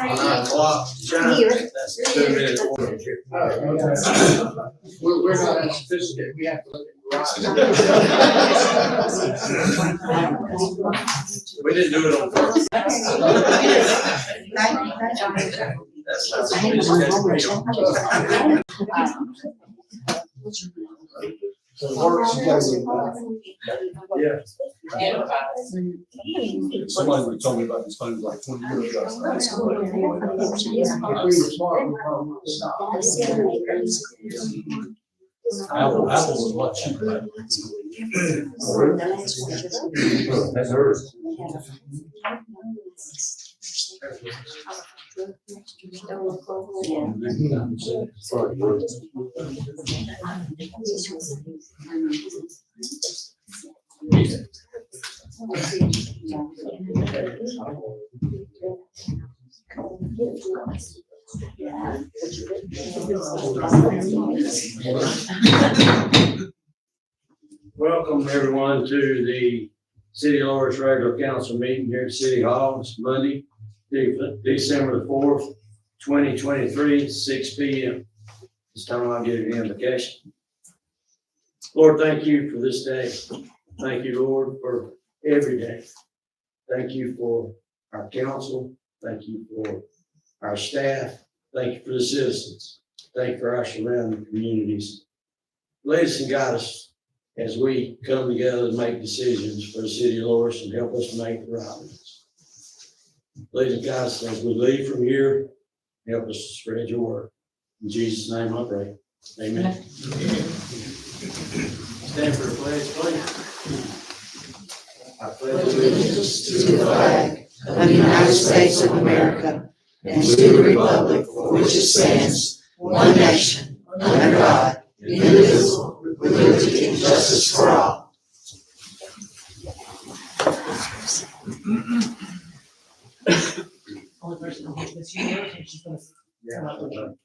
9 o'clock. Here. That's 2 minutes. We're not as sophisticated, we have to look at We didn't do it on purpose. Yeah. Somebody would tell me about these things like 20 years ago. If we were smart, we probably would stop. Apple was much cheaper. That's hers. Welcome everyone to the City of Loris regular council meeting here at City Hall. It's Monday, December the 4th, 2023, 6 p.m. This time I'll give you the invocation. Lord, thank you for this day. Thank you, Lord, for every day. Thank you for our council. Thank you for our staff. Thank you for the citizens. Thank you for our surrounding communities. Lead us and guide us as we come together to make decisions for the city of Loris and help us make the right ones. Lead and guide us as we leave from here. Help us spread your word. In Jesus' name I pray. Amen. Stand for the pledge, please. I pledge allegiance to the flag of the United States of America and to the republic for which it stands, one nation, under God, indivisible, with liberty and justice for all. Only person who holds this year, and she's gonna come up with it.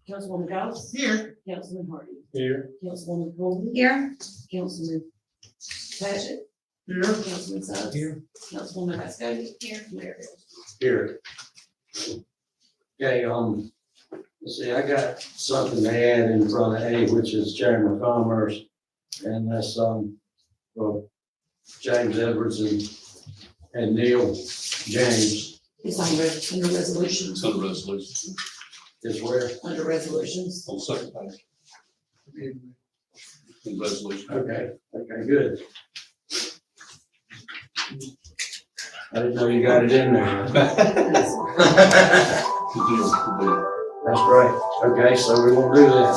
Councilwoman Gauss. Here. Councilman Hardy. Here. Councilwoman Coleman. Here. Councilman Paget. Here. Councilman Suggs. Here. Councilwoman Vasconi. Here. Mayor Hill. Here. Okay, let's see, I got something to add in front of A, which is Chamber of Commerce. And that's, well, James Edwards and Neil James It's under resolutions. It's under resolution. is where? Under resolutions. On the second page. In resolution. Okay, good. I didn't know you got it in there. That's great. Okay, so we won't do that.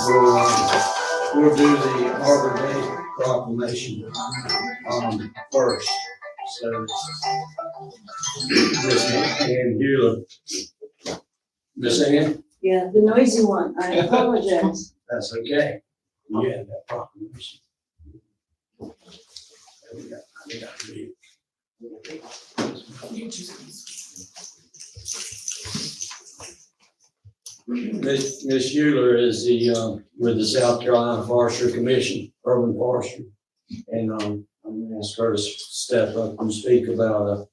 We'll do the Arbor Day proclamation, first. So, Miss Ann Hewler. Miss Ann, Yeah, the noisy one, I apologize. that's okay. You had that proclamation. There we go. I think I can read it. Miss Euler is with the South Carolina Forestry Commission, Urban Forestry. And, I'm gonna ask her to step up and speak about,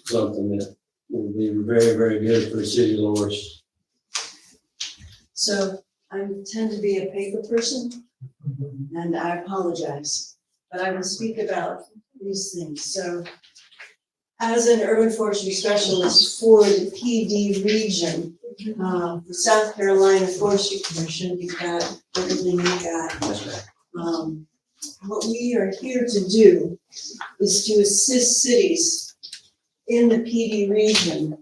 something that will be very, very good for the city of Loris. So I tend to be a paper person, and I apologize, but I will speak about these things. So as an urban forestry specialist for the PD region, the South Carolina Forestry Commission, you've got everything you got. What we are here to do is to assist cities in the PD region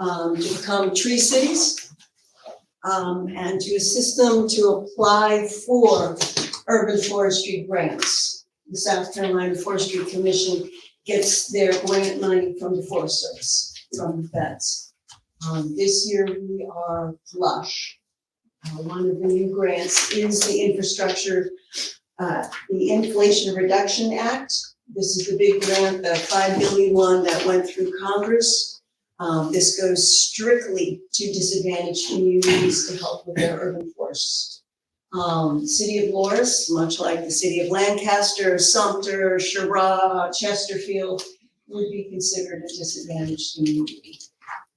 to become tree cities, and to assist them to apply for urban forestry grants. The South Carolina Forestry Commission gets their grant money from the Forest Service, from the feds. This year we are flush. One of the new grants is the infrastructure, the Inflation Reduction Act. This is the big grant, the $5 billion one that went through Congress. This goes strictly to disadvantaged communities to help with their urban forests. City of Loris, much like the city of Lancaster, Sumter, Sherrod, Chesterfield, would be considered a disadvantaged community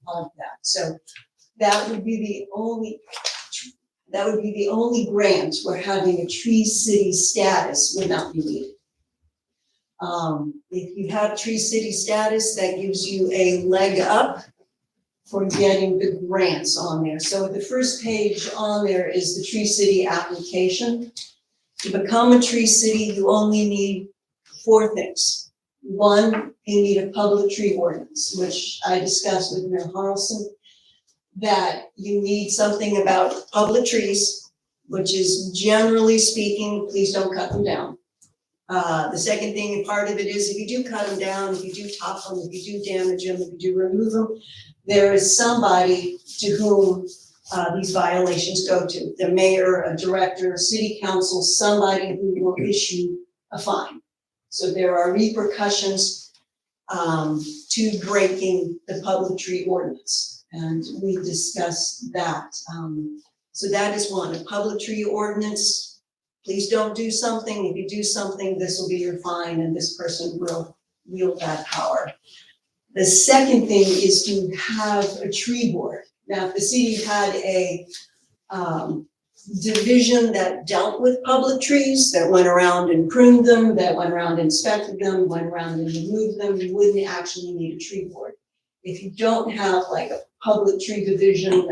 of that. So that would be the only grant where having a Tree City status would not be needed. If you have Tree City status, that gives you a leg up for getting the grants on there. So the first page on there is the Tree City application. To become a Tree City, you only need 4 things. 1, you need a public tree ordinance, which I discussed with Mayor Harrelson, that you need something about public trees, which is generally speaking, please don't cut them down. The second thing, and part of it is if you do cut them down, if you do top them, if you do damage them, if you do remove them, there is somebody to whom these violations go to. The mayor, a director, a city council, somebody who will issue a fine. So there are repercussions to breaking the public tree ordinance. And we discussed that. So that is 1, a public tree ordinance. Please don't do something. If you do something, this will be your fine and this person will wield that power. The second thing is to have a tree board. Now, if the city had a division that dealt with public trees, that went around and pruned them, that went around and inspected them, went around and removed them, you wouldn't actually need a tree board. If you don't have like a public tree division,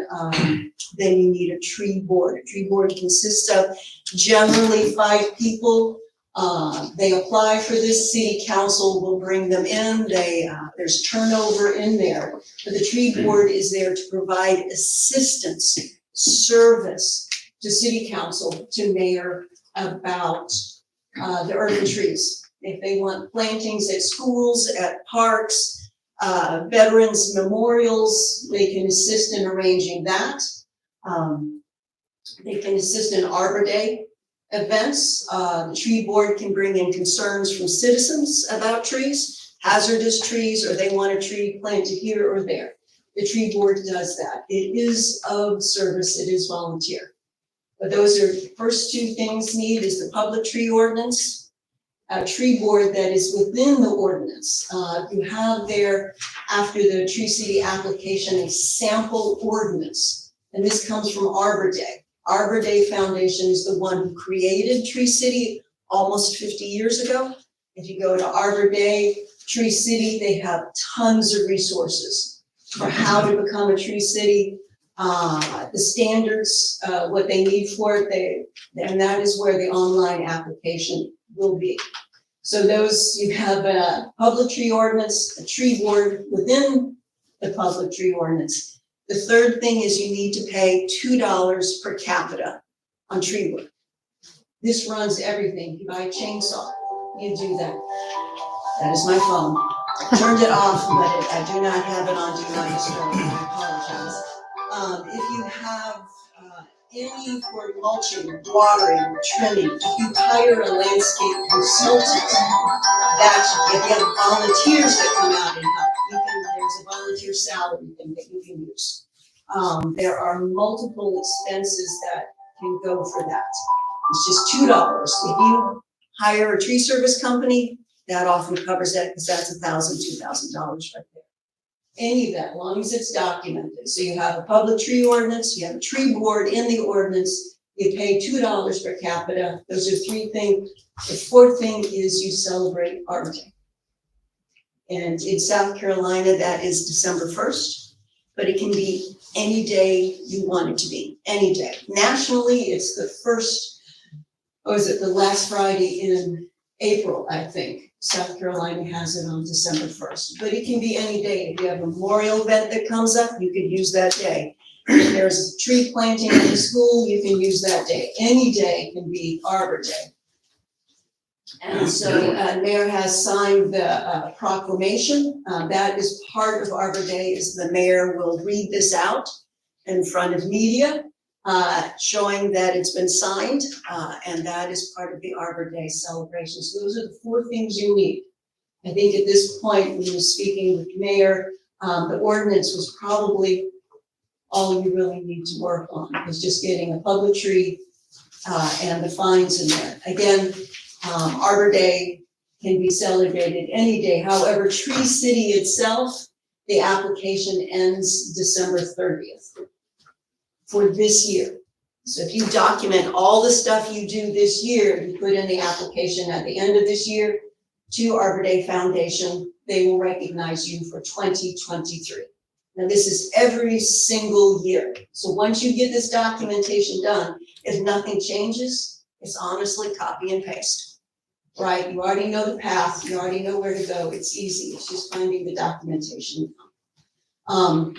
then you need a tree board. A tree board consists of generally 5 people. They apply for this, city council will bring them in, there's turnover in there. But the tree board is there to provide assistance, service to city council, to mayor about the urban trees. If they want plantings at schools, at parks, veterans memorials, they can assist in arranging that. They can assist in Arbor Day events. The tree board can bring in concerns from citizens about trees, hazardous trees, or they want a tree planted here or there. The tree board does that. It is of service, it is volunteer. But those are the first 2 things need is the public tree ordinance, a tree board that is within the ordinance. You have there, after the Tree City application, a sample ordinance, and this comes from Arbor Day. Arbor Day Foundation is the one who created Tree City almost 50 years ago. If you go to Arbor Day, Tree City, they have tons of resources for how to become a Tree City, the standards, what they need for it, and that is where the online application will be. So those, you have a public tree ordinance, a tree board within the public tree ordinance. The third thing is you need to pay $2 per capita on tree wood. This runs everything. You buy a chainsaw, you do that. That is my phone. I turned it off, but I do not have it on Do Not Disturb. I apologize. If you have any for mulching, watering, trimming, if you hire a landscape consultant, that if you have volunteers that come out and help, there's a volunteer salary thing that you can use. There are multiple expenses that can go for that. It's just $2. If you hire a tree service company, that often covers that because that's $1,000, $2,000 right there. Any of that, as long as it's documented. So you have a public tree ordinance, you have a tree board in the ordinance, you pay $2 per capita. Those are 3 things. The 4th thing is you celebrate Arbor Day. And in South Carolina, that is December 1st, but it can be any day you want it to be, any day. Nationally, it's the the last Friday in April, I think. South Carolina has it on December 1st, but it can be any day. If you have a memorial event that comes up, you can use that day. If there's tree planting in the school, you can use that day. Any day can be Arbor Day. And so Mayor has signed the proclamation. That is part of Arbor Day, is the mayor will read this out in front of media, showing that it's been signed, and that is part of the Arbor Day celebration. So those are the 4 things you need. I think at this point, when you were speaking with Mayor, the ordinance was probably all you really need to work on, is just getting a public tree and the fines in there. Again, Arbor Day can be celebrated any day. However, Tree City itself, the application ends December 30th for this year. So if you document all the stuff you do this year, you put in the application at the end of this year to Arbor Day Foundation, they will recognize you for 2023. Now, this is every single year. So once you get this documentation done, if nothing changes, it's honestly copy and paste, right? You already know the path, you already know where to go. It's easy, it's just finding the documentation.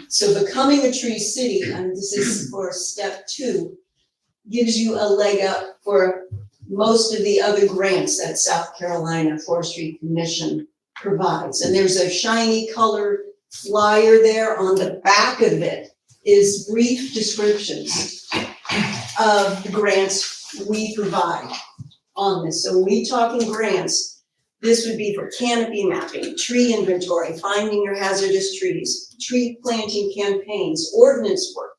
So becoming a Tree City, and this is for step 2, gives you a leg up for most of the other grants that South Carolina Forestry Commission provides. And there's a shiny color flyer there. On the back of it is brief descriptions of the grants we provide on this. So when we talking grants, this would be for canopy mapping, tree inventory, finding your hazardous trees, tree planting campaigns, ordinance work,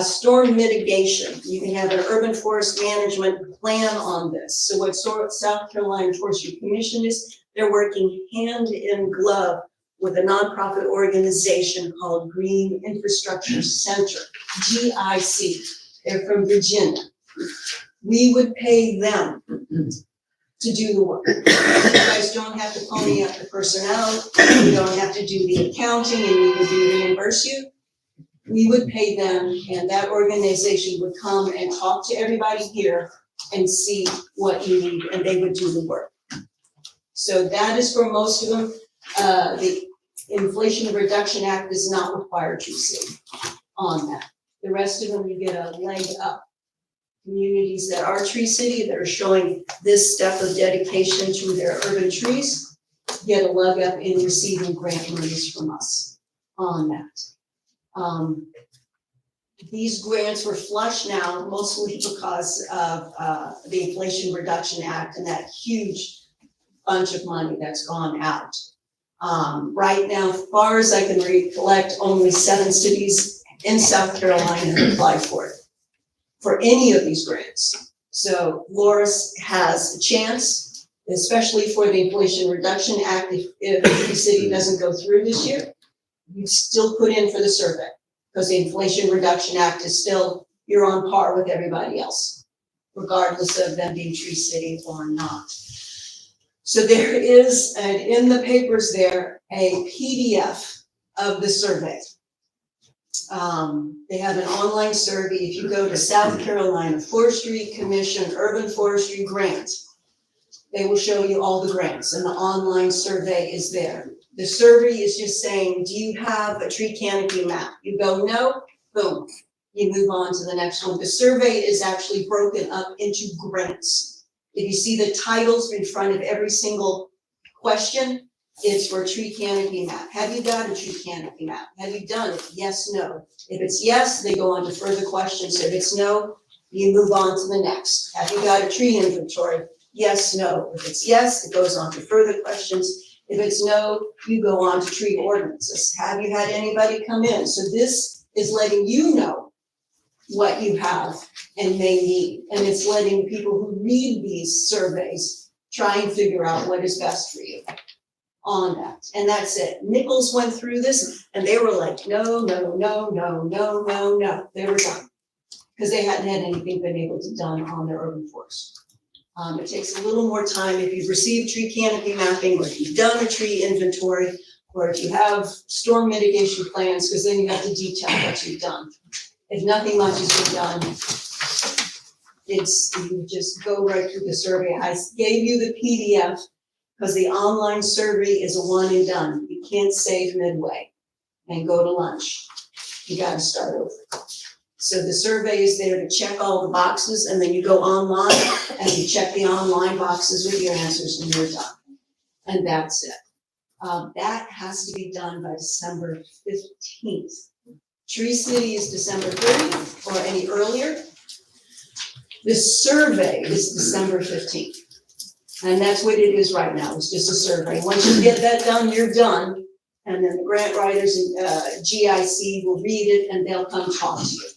storm mitigation. You can have an urban forest management plan on this. So what South Carolina Forestry Commission is, they're working hand in glove with a nonprofit organization called Green Infrastructure Center, GIC. They're from Virginia. We would pay them to do the work. You guys don't have to pony up the personnel. You don't have to do the accounting, and we would reimburse you. We would pay them, and that organization would come and talk to everybody here and see what you need, and they would do the work. So that is for most of them. The Inflation Reduction Act does not require Tree City on that. The rest of them, you get a leg up. Communities that are Tree City, that are showing this step of dedication to their urban trees, get a leg up in receiving grant monies from us on that. These grants were flush now, mostly because of the Inflation Reduction Act and that huge bunch of money that's gone out. Right now, as far as I can recollect, only 7 cities in South Carolina have applied for any of these grants. So Loris has a chance, especially for the Inflation Reduction Act. If the city doesn't go through this year, you still put in for the survey, because the Inflation Reduction Act is still, you're on par with everybody else, regardless of them being Tree City or not. So there is, and in the papers there, a PDF of the survey. They have an online survey. If you go to South Carolina Forestry Commission Urban Forestry Grants, they will show you all the grants, and the online survey is there. The survey is just saying, do you have a tree canopy map? You go, no, boom, you move on to the next one. The survey is actually broken up into grants. If you see the titles in front of every single question, it's for tree canopy map. Have you got a tree canopy map? Have you done it? Yes, no. If it's yes, they go on to further questions. If it's no, you move on to the next. Have you got a tree inventory? Yes, no. If it's yes, it goes on to further questions. If it's no, you go on to tree ordinances. Have you had anybody come in? So this is letting you know what you have and may need. And it's letting people who read these surveys try and figure out what is best for you on that. And that's it. Nichols went through this and they were like, no, no, no, no, no, no, no. They were done. Because they hadn't had anything been able to done on their urban forest. It takes a little more time if you've received tree canopy mapping, or if you've done a tree inventory, or if you have storm mitigation plans, because then you have to detail what you've done. If nothing much has been done, you just go right through the survey. I gave you the PDF because the online survey is a one and done. You can't save midway and go to lunch. You got to start over. So the survey is there to check all the boxes, and then you go online and you check the online boxes with your answers and you're done. And that's it. That has to be done by December 15th. Tree City is December 30th or any earlier. The survey is December 15th. And that's what it is right now. It's just a survey. Once you get that done, you're done. And then the grant writers and GIC will read it and they'll come talk to you.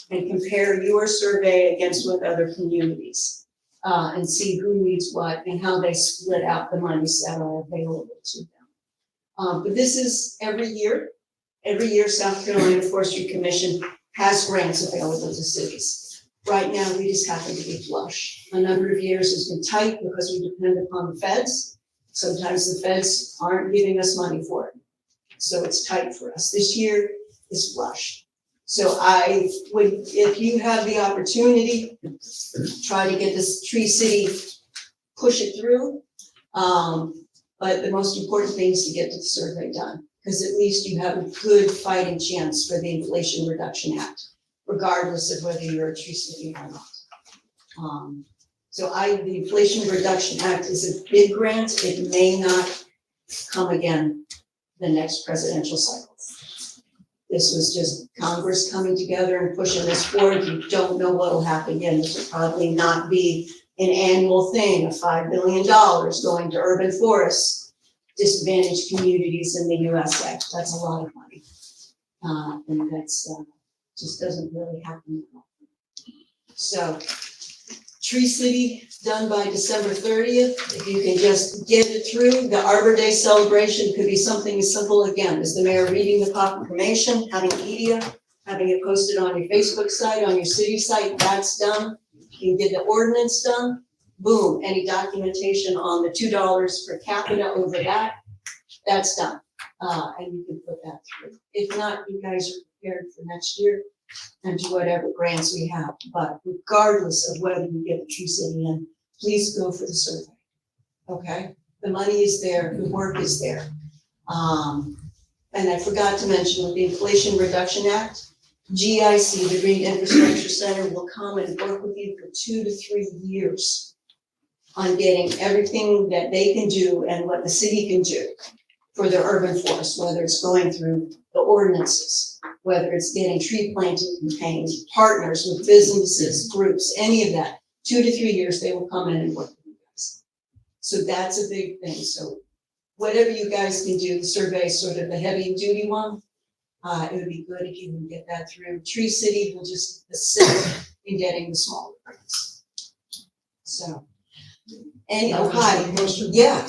and compare your survey against what other communities, and see who needs what and how they split out the monies that are available to them. But this is every year. Every year, South Carolina Forestry Commission has grants available to cities. Right now, we just happen to be flush. A number of years has been tight because we depend upon the feds. Sometimes the feds aren't giving us money for it. So it's tight for us. This year is flush. So I would, if you have the opportunity, try to get this Tree City, push it through. But the most important thing is to get the survey done, because at least you have a good fighting chance for the Inflation Reduction Act, regardless of whether you're a Tree City or not. The Inflation Reduction Act is a big grant. It may not come again the next presidential cycle. This was just Congress coming together and pushing this forward. You don't know what will happen again. This will probably not be an annual thing of $5 billion going to urban forests, disadvantaged communities in the USA. That's a lot of money. And that's just doesn't really happen at all. So Tree City done by December 30th. If you can just get it through, the Arbor Day celebration could be something as simple again as the mayor reading the proclamation, having media, having it posted on your Facebook site, on your city site. That's done. You can get the ordinance done. Boom, any documentation on the $2 per capita over that, that's done. And you can put that through. If not, you guys are prepared for next year and to whatever grants we have. But regardless of whether you get the Tree City in, please go for the survey. Okay? The money is there, the work is there. And I forgot to mention with the Inflation Reduction Act, GIC, the Green Infrastructure Center, will come and work with you for 2 to 3 years on getting everything that they can do and what the city can do for the urban forest, whether it's going through the ordinances, whether it's getting tree planting campaigns, partners with businesses, groups, any of that. 2 to 3 years, they will come in and work with you guys. So that's a big thing. So whatever you guys can do, the survey is sort of the heavy duty one. It would be good if you can get that through. Tree City will just assist in getting the smaller grants. So, and hi, yeah,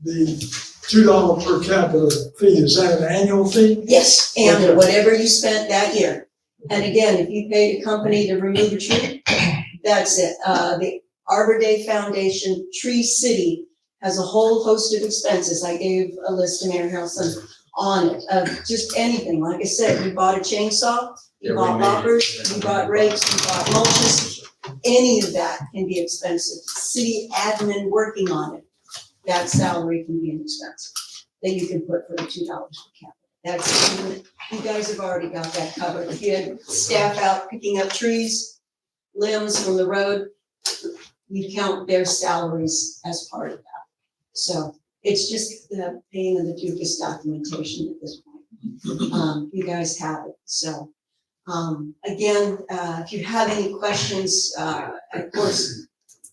The $2 per capita fee, is that an annual fee? yes, and Okay. whatever you spent that year. And again, if you paid a company to remove a tree, that's it. The Arbor Day Foundation, Tree City has a whole host of expenses. I gave a list to Mayor Harrelson on it, of just anything. Like I said, you bought a chainsaw, you bought loppers, you bought rakes, you bought mulches. Any of that can be expensive. City admin working on it, that salary can be an expense that you can put for the $2 per capita. That's, you guys have already got that covered. If you had staff out picking up trees, limbs from the road, you count their salaries as part of that. So it's just the pain in the dubious documentation at this point. You guys have it. So again, if you have any questions, of course,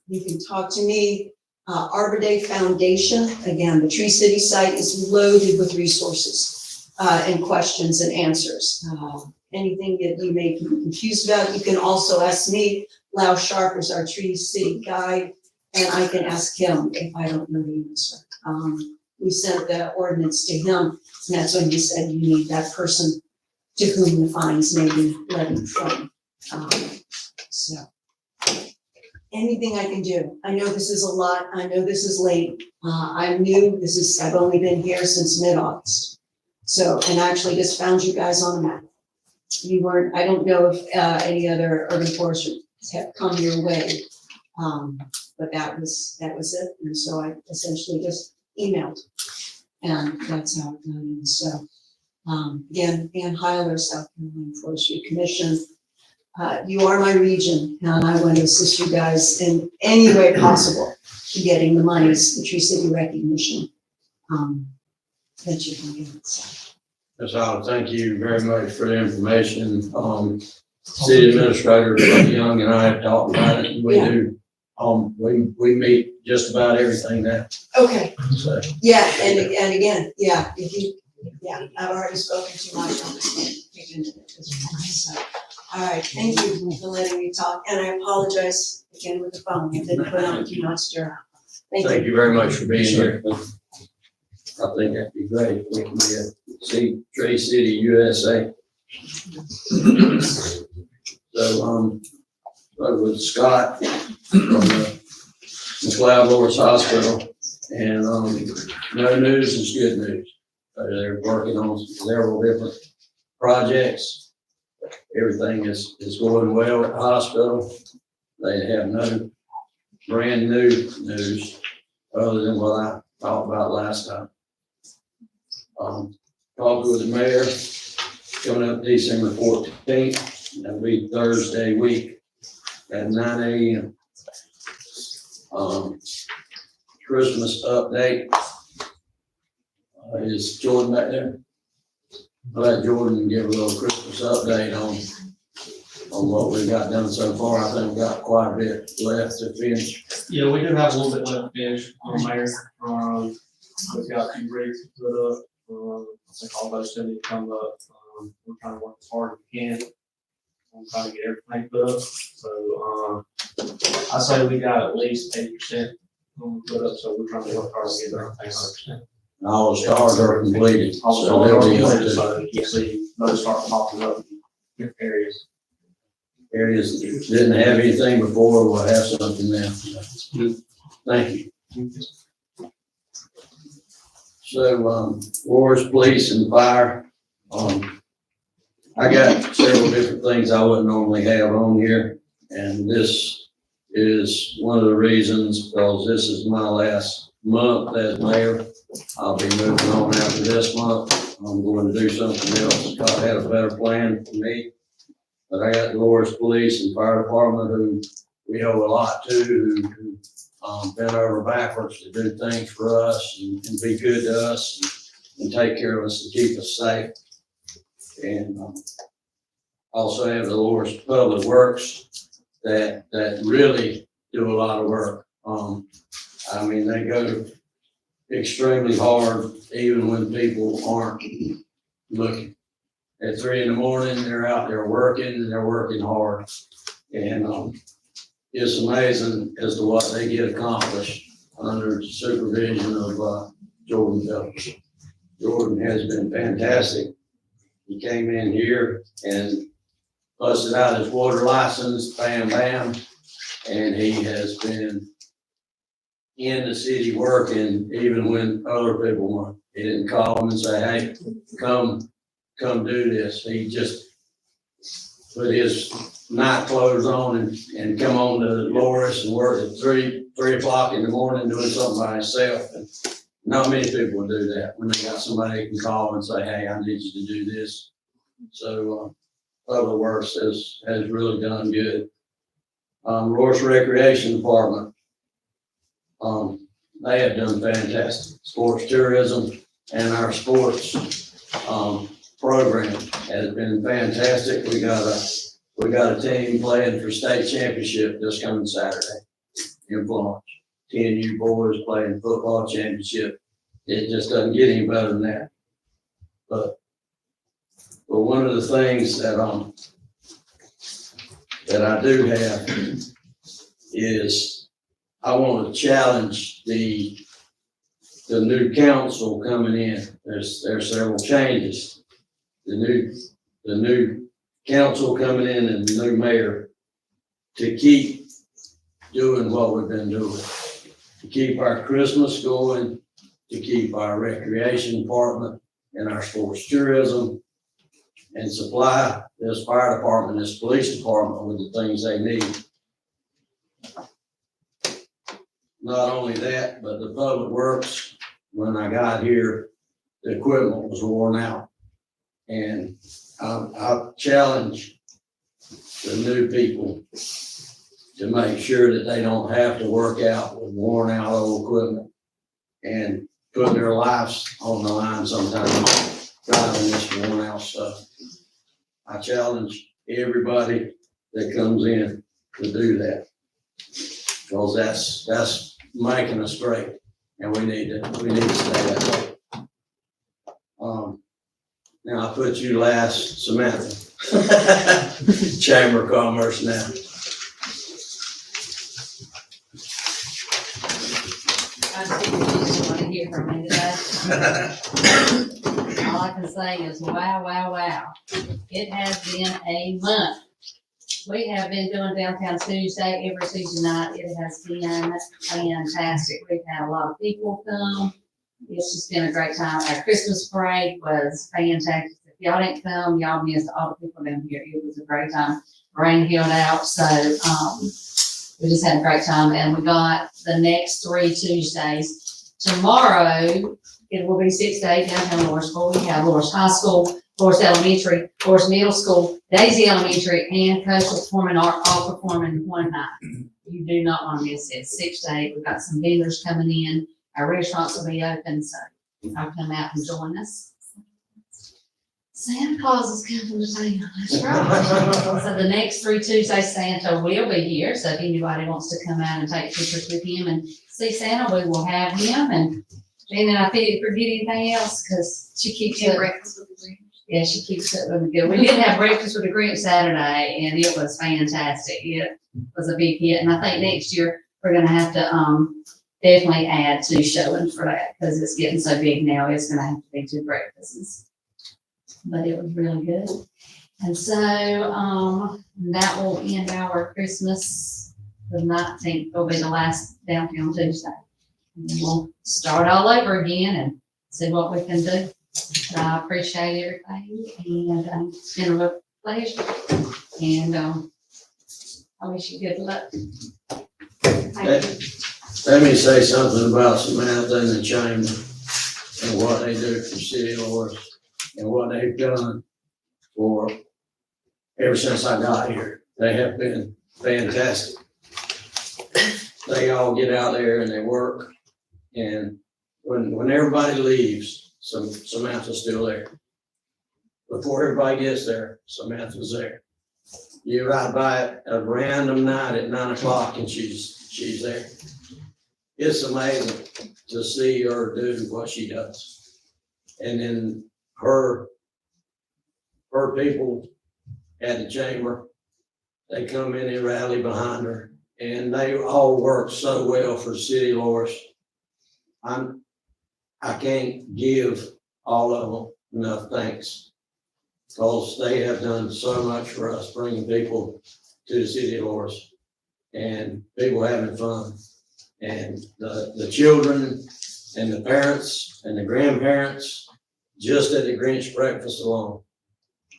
you can talk to me. Arbor Day Foundation, again, the Tree City site is loaded with resources and questions and answers. Anything that you may be confused about, you can also ask me. Lau Sharp is our Tree City guide, and I can ask him if I don't know the answer. We sent the ordinance to him, and that's when he said you need that person to whom the fines may be levied from. So anything I can do. I know this is a lot. I know this is late. I'm new. I've only been here since mid-August. So, and actually just found you guys on the map. You weren't, I don't know if any other urban foresters have come your way. But that was it. And so I essentially just emailed, and that's how it went. And so, again, Ann Heiler, South Carolina Forestry Commission. You are my region, and I want to assist you guys in any way possible to getting the monies, the Tree City recognition, that you can get. So, Ms. Howard, thank you very much for the information. City Administrator Young and I have talked about it. We Yeah. do. We meet just about everything now. okay, So, yeah, and again, yeah, I've already spoken to my congressman. So, All right, thank you for letting me talk, and I apologize again with the phone, I didn't put on too much stir. Thank you. Thank you very much for being here. I think that'd be great. We can be at Tree City, USA. So, spoke with Scott from the McLeod Lawrence Hospital, and, no news is good news. They're working on several different projects. Everything is going well at the hospital. They have no brand new news other than what I talked about last time. Talked with the mayor, coming up December 14th, that'll be Thursday week at 9 a.m. Christmas update. Is Jordan back there? I'll let Jordan give a little Christmas update on what we've got done so far. I think we've got quite a bit left to finish. Yeah, we do have a little bit left to finish on Mayor. We've got a few rigs put up. I think all those still need to come up. We're trying to work as hard as we can. I'm trying to get everything put up. So, I say we got at least 80% put up, so we're trying to work hard to get everything 100%. All the stars are completed, Also, so they'll be up so to you see those start popping up in different areas. areas that didn't have anything before, will have something now. Thank you. So, Lawrence Police and Fire, I got several different things I wouldn't normally have on here, and this is one of the reasons, because this is my last month as mayor. I'll be moving on after this month. I'm going to do something else. God had a better plan for me. But I got the Lawrence Police and Fire Department who we owe a lot to, who bent over backwards to do things for us and be good to us and take care of us and keep us safe. And also have the Lawrence Public Works that really do a lot of work. I mean, they go extremely hard even when people aren't looking. At 3 a.m, they're out there working, and they're working hard. And it's amazing as to what they get accomplished under the supervision of Jordan Phelps. Jordan has been fantastic. He came in here and busted out his water license, bam, bam, and he has been in the city working even when other people weren't. He didn't call them and say, hey, come do this. He just put his night clothes on and come on to Loris and work at 3 o'clock in the morning doing something by himself. And not many people will do that when they got somebody who can call and say, hey, I need you to do this. So Public Works has really done good. Loris Recreation Department, they have done fantastic. Sports tourism and our sports program has been fantastic. We got a team playing for state championship this coming Saturday in Florence. 10U boys playing football championship. It just doesn't get any better than that. But one of the things that I do have is I want to challenge the new council coming in. There's several changes. The new council coming in and the new mayor to keep doing what we've been doing, to keep our Christmas going, to keep our recreation department and our sports tourism, and supply this fire department, this police department with the things they need. Not only that, but the Public Works, when I got here, the equipment was worn out. And I challenge the new people to make sure that they don't have to work out with worn out old equipment and put their lives on the line sometimes driving this worn out stuff. I challenge everybody that comes in to do that, because that's making us great, and we need to stay that way. Now I put you last, Samantha. Chamber of Commerce now. I just want to hear from me today. All I can say is wow, wow, wow. It has been a month. We have been doing Downtown Tuesday every Tuesday night. It has been fantastic. We've had a lot of people come. It's just been a great time. Our Christmas parade was fantastic. If y'all didn't come, y'all missed all the people down here. It was a great time. Rain held out, so, we just had a great time, and we got the next 3 Tuesdays. Tomorrow, it will be 6 to 8 downtown Lawrenceville. We have Lawrence High School, Lawrence Elementary, Lawrence Middle School, Daisy Elementary, and Coastal Performing Art all performing one night. You do not want to miss it. 6 to 8. We've got some vendors coming in. Our restaurants will be open, so y'all come out and join us. Santa Claus is coming to town. That's right. So the next 3 Tuesdays, Santa will be here. So if anybody wants to come out and take pictures with him and see Santa, we will have him. And Janet, I think you forget anything else because she keeps it. Breakfast with the Grinch. Yeah, she keeps it really good. We did have breakfast with the Grinch Saturday, and it was fantastic. It was a big hit, and I think next year we're gonna have to definitely add 2 showings for that because it's getting so big now. It's gonna have to be 2 breakfasts. But it was really good. And so, that will end our Christmas. The 19th will be the last Downtown Tuesday. And then we'll start all over again and see what we can do. But I appreciate everything, and it's been a real pleasure. And I wish you good luck. Thank you. Let me say something about Samantha and the chamber and what they do for City of Lawrence and what they've done for ever since I got here. They have been fantastic. They all get out there and they work, and when everybody leaves, Samantha's still there. Before everybody gets there, Samantha's there. You ride by a random night at 9 o'clock and she's there. It's amazing to see her do what she does. And then her people at the chamber, they come in and rally behind her, and they all work so well for City of Lawrence. I can't give all of them enough thanks, because they have done so much for us, bringing people to the City of Lawrence and people having fun. And the children and the parents and the grandparents, just at the Grinch breakfast alone,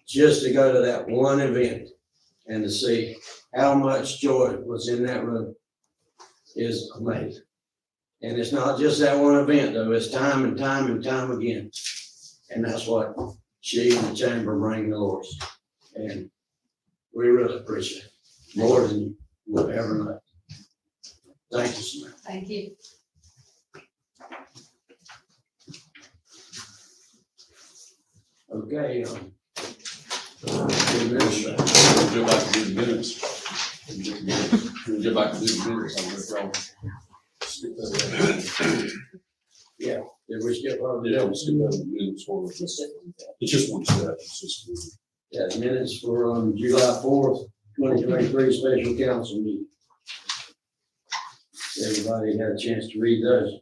just to go to that one event and to see how much joy was in that room is amazing. And it's not just that one event though, it's time and time and time again. And that's what she and the chamber bring to Lawrence. And we really appreciate it, more than you will ever know. Thank you, Samantha. Thank you. Okay, Would you like to do the minutes? Would you like to do the minutes? I'm gonna go. Skip that. did we skip over? Yeah, we'll skip that minutes for, it's just one step, it's just. Yeah, minutes for July 4th, 2023 special council meeting. Everybody had a chance to read those.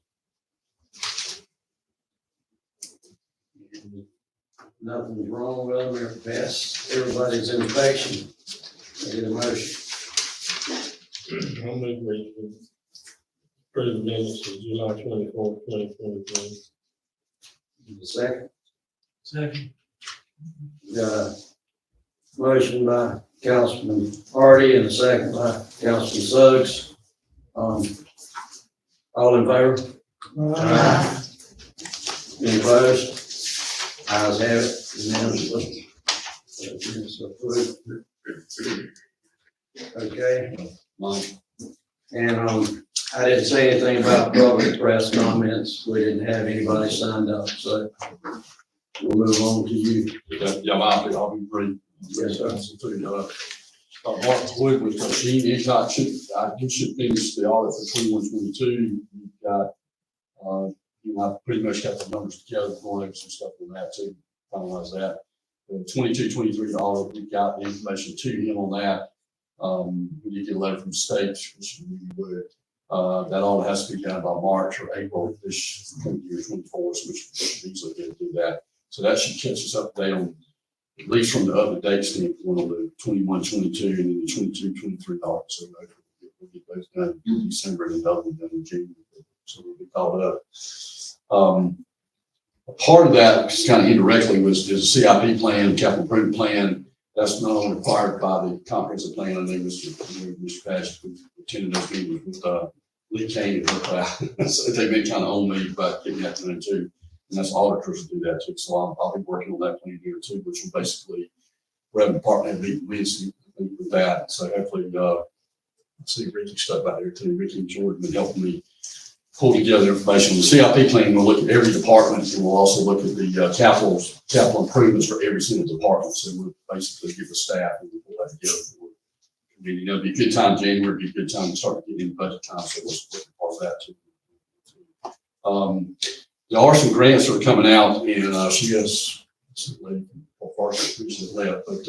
Nothing's wrong with them, they're passed, everybody's inspection. I get a motion. I'll move we approve the minutes of July 24th, 2023. Second. Second. Got a motion by Councilman Hardy and a second by Councilman Suggs. All in favor? Any opposed? Ayes have it, unanimously. It's approved. Okay, and, I didn't say anything about public press comments. We didn't have anybody signed up, so we'll move on to you. Yeah, I'll be brief. Yes, sir. Mark Wood was, he's not, he should finish the audit for 21-22. We've got, I pretty much got the numbers together, going over some stuff on that too, finalize that. $22, $23. We got the information to him on that. We did get a letter from the state, which we would. That all has to be done by March or April this year, 24, so which we should easily get to do that. So that should catch us up to date on, at least from the other date standpoint, on the 21, 22, and then the 22, $23. So we'll get those done in December and another one done in January. So we'll be caught up. A part of that, just kind of indirectly, was the CIP plan, capital improvement plan. That's not only required by the comprehensive plan. I know Mr. Patch attended those meetings with Lee Kane and her. So they've been kind of on me about getting that done too. And that's auditors to do that too. So I'll be working on that plan here too, which will basically, Revenue Department have meeting Wednesday with that. So hopefully, I see Ricky stuff out there too. Ricky and Jordan been helping me pull together information. The CIP plan will look at every department, and we'll also look at the capital improvements for every single department. So we'll basically give the staff and we'll put that together. I mean, it'll be a good time. January will be a good time to start getting in budget time. So we'll look at part of that too. There are some grants that are coming out, and she has left, but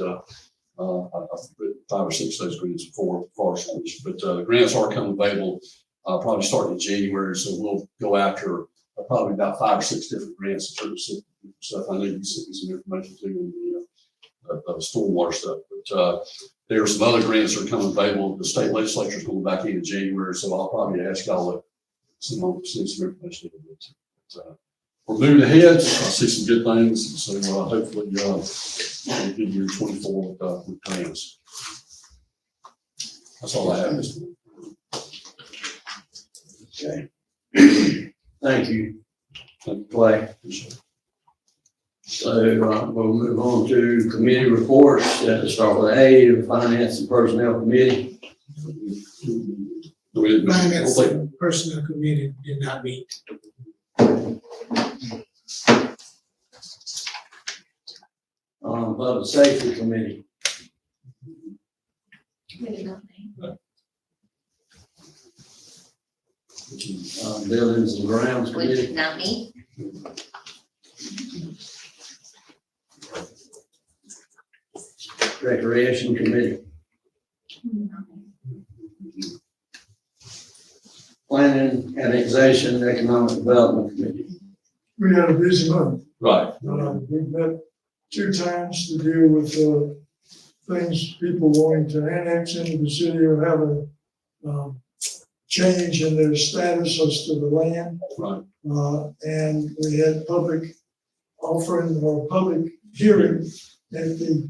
I've put 5 or 6 of those grants for Forest. But the grants are coming available. Probably starting in January, so we'll go after probably about 5 or 6 different grants in terms of stuff. I know you sent me some information too on the stormwater stuff, but there are some other grants that are coming available. The state legislature is going back in January, so I'll probably ask y'all to send some information. But we're moving ahead. I see some good things, so hopefully we'll get year 24 with grants. That's all I have. Mr. Okay. Thank you, Clay. So we'll move on to committee reports. Start with A, the Finance and Personnel Committee. Finance and Personnel Committee did not meet. Public Safety Committee. Buildings and Grounds We Committee. did not meet. Recreation Committee. Planning, Annexation, and Economic Development Committee. We had a busy month. Right. We've met 2 times to deal with things, people wanting to annex into the city or have a change in their status as to the land. Right. And we had public offering or public hearing at the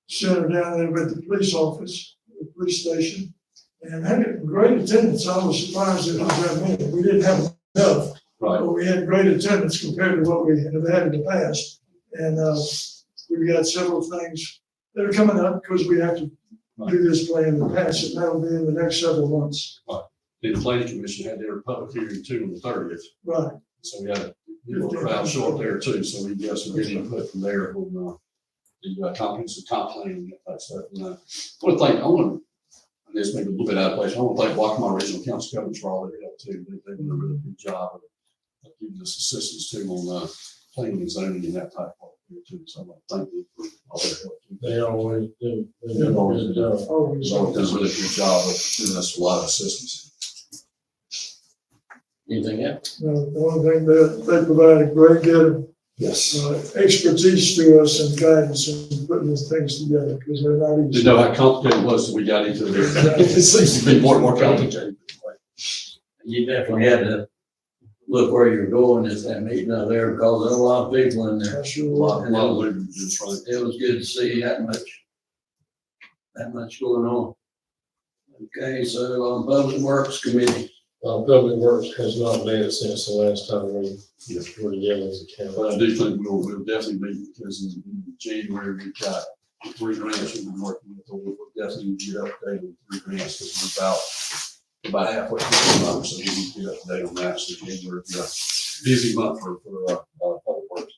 center down there at the police office, the police station. And had great attendance. I was surprised it was that many. We didn't have enough. Right. But we had great attendance compared to what we have had in the past. And we've got several things that are coming up because we have to do this plan and pass it. That'll be in the next several months. The planning commission had their public hearing too on the 30th. Right. So we had a little crowd show up there too. So we got some good input from there on the comprehensive comp plan and that stuff. And I want to, this may be a little bit out of place. I want to thank Waccamaw Regional Council governments for all their help too. They've done a really good job of giving us assistance too on planning and zoning and that type of thing too. So I want to thank them for all their help too. They always do. They've always done a Always. really good job of giving us a lot of assistance. Anything else? The only thing that they provide a great deal of Yes. expertise to us and guidance in putting these things together because they're not Didn't easy. know how complicated it was till we got into it. It seems to be more and more complicated. You definitely had to look where you're going at that meeting out there because there are a lot of people in there. I sure A will. lot of movement, just right. It was good to see that much going on. Okay, so Public Works Committee. Public Works has not met since the last time we were together as a But council. I do think we'll definitely meet because in January, we've got 3 grants we've been working with. We'll definitely get updated on 3 grants because we're about halfway through the month. So we need to get up to date on that. So January will be a busy month for Public Works.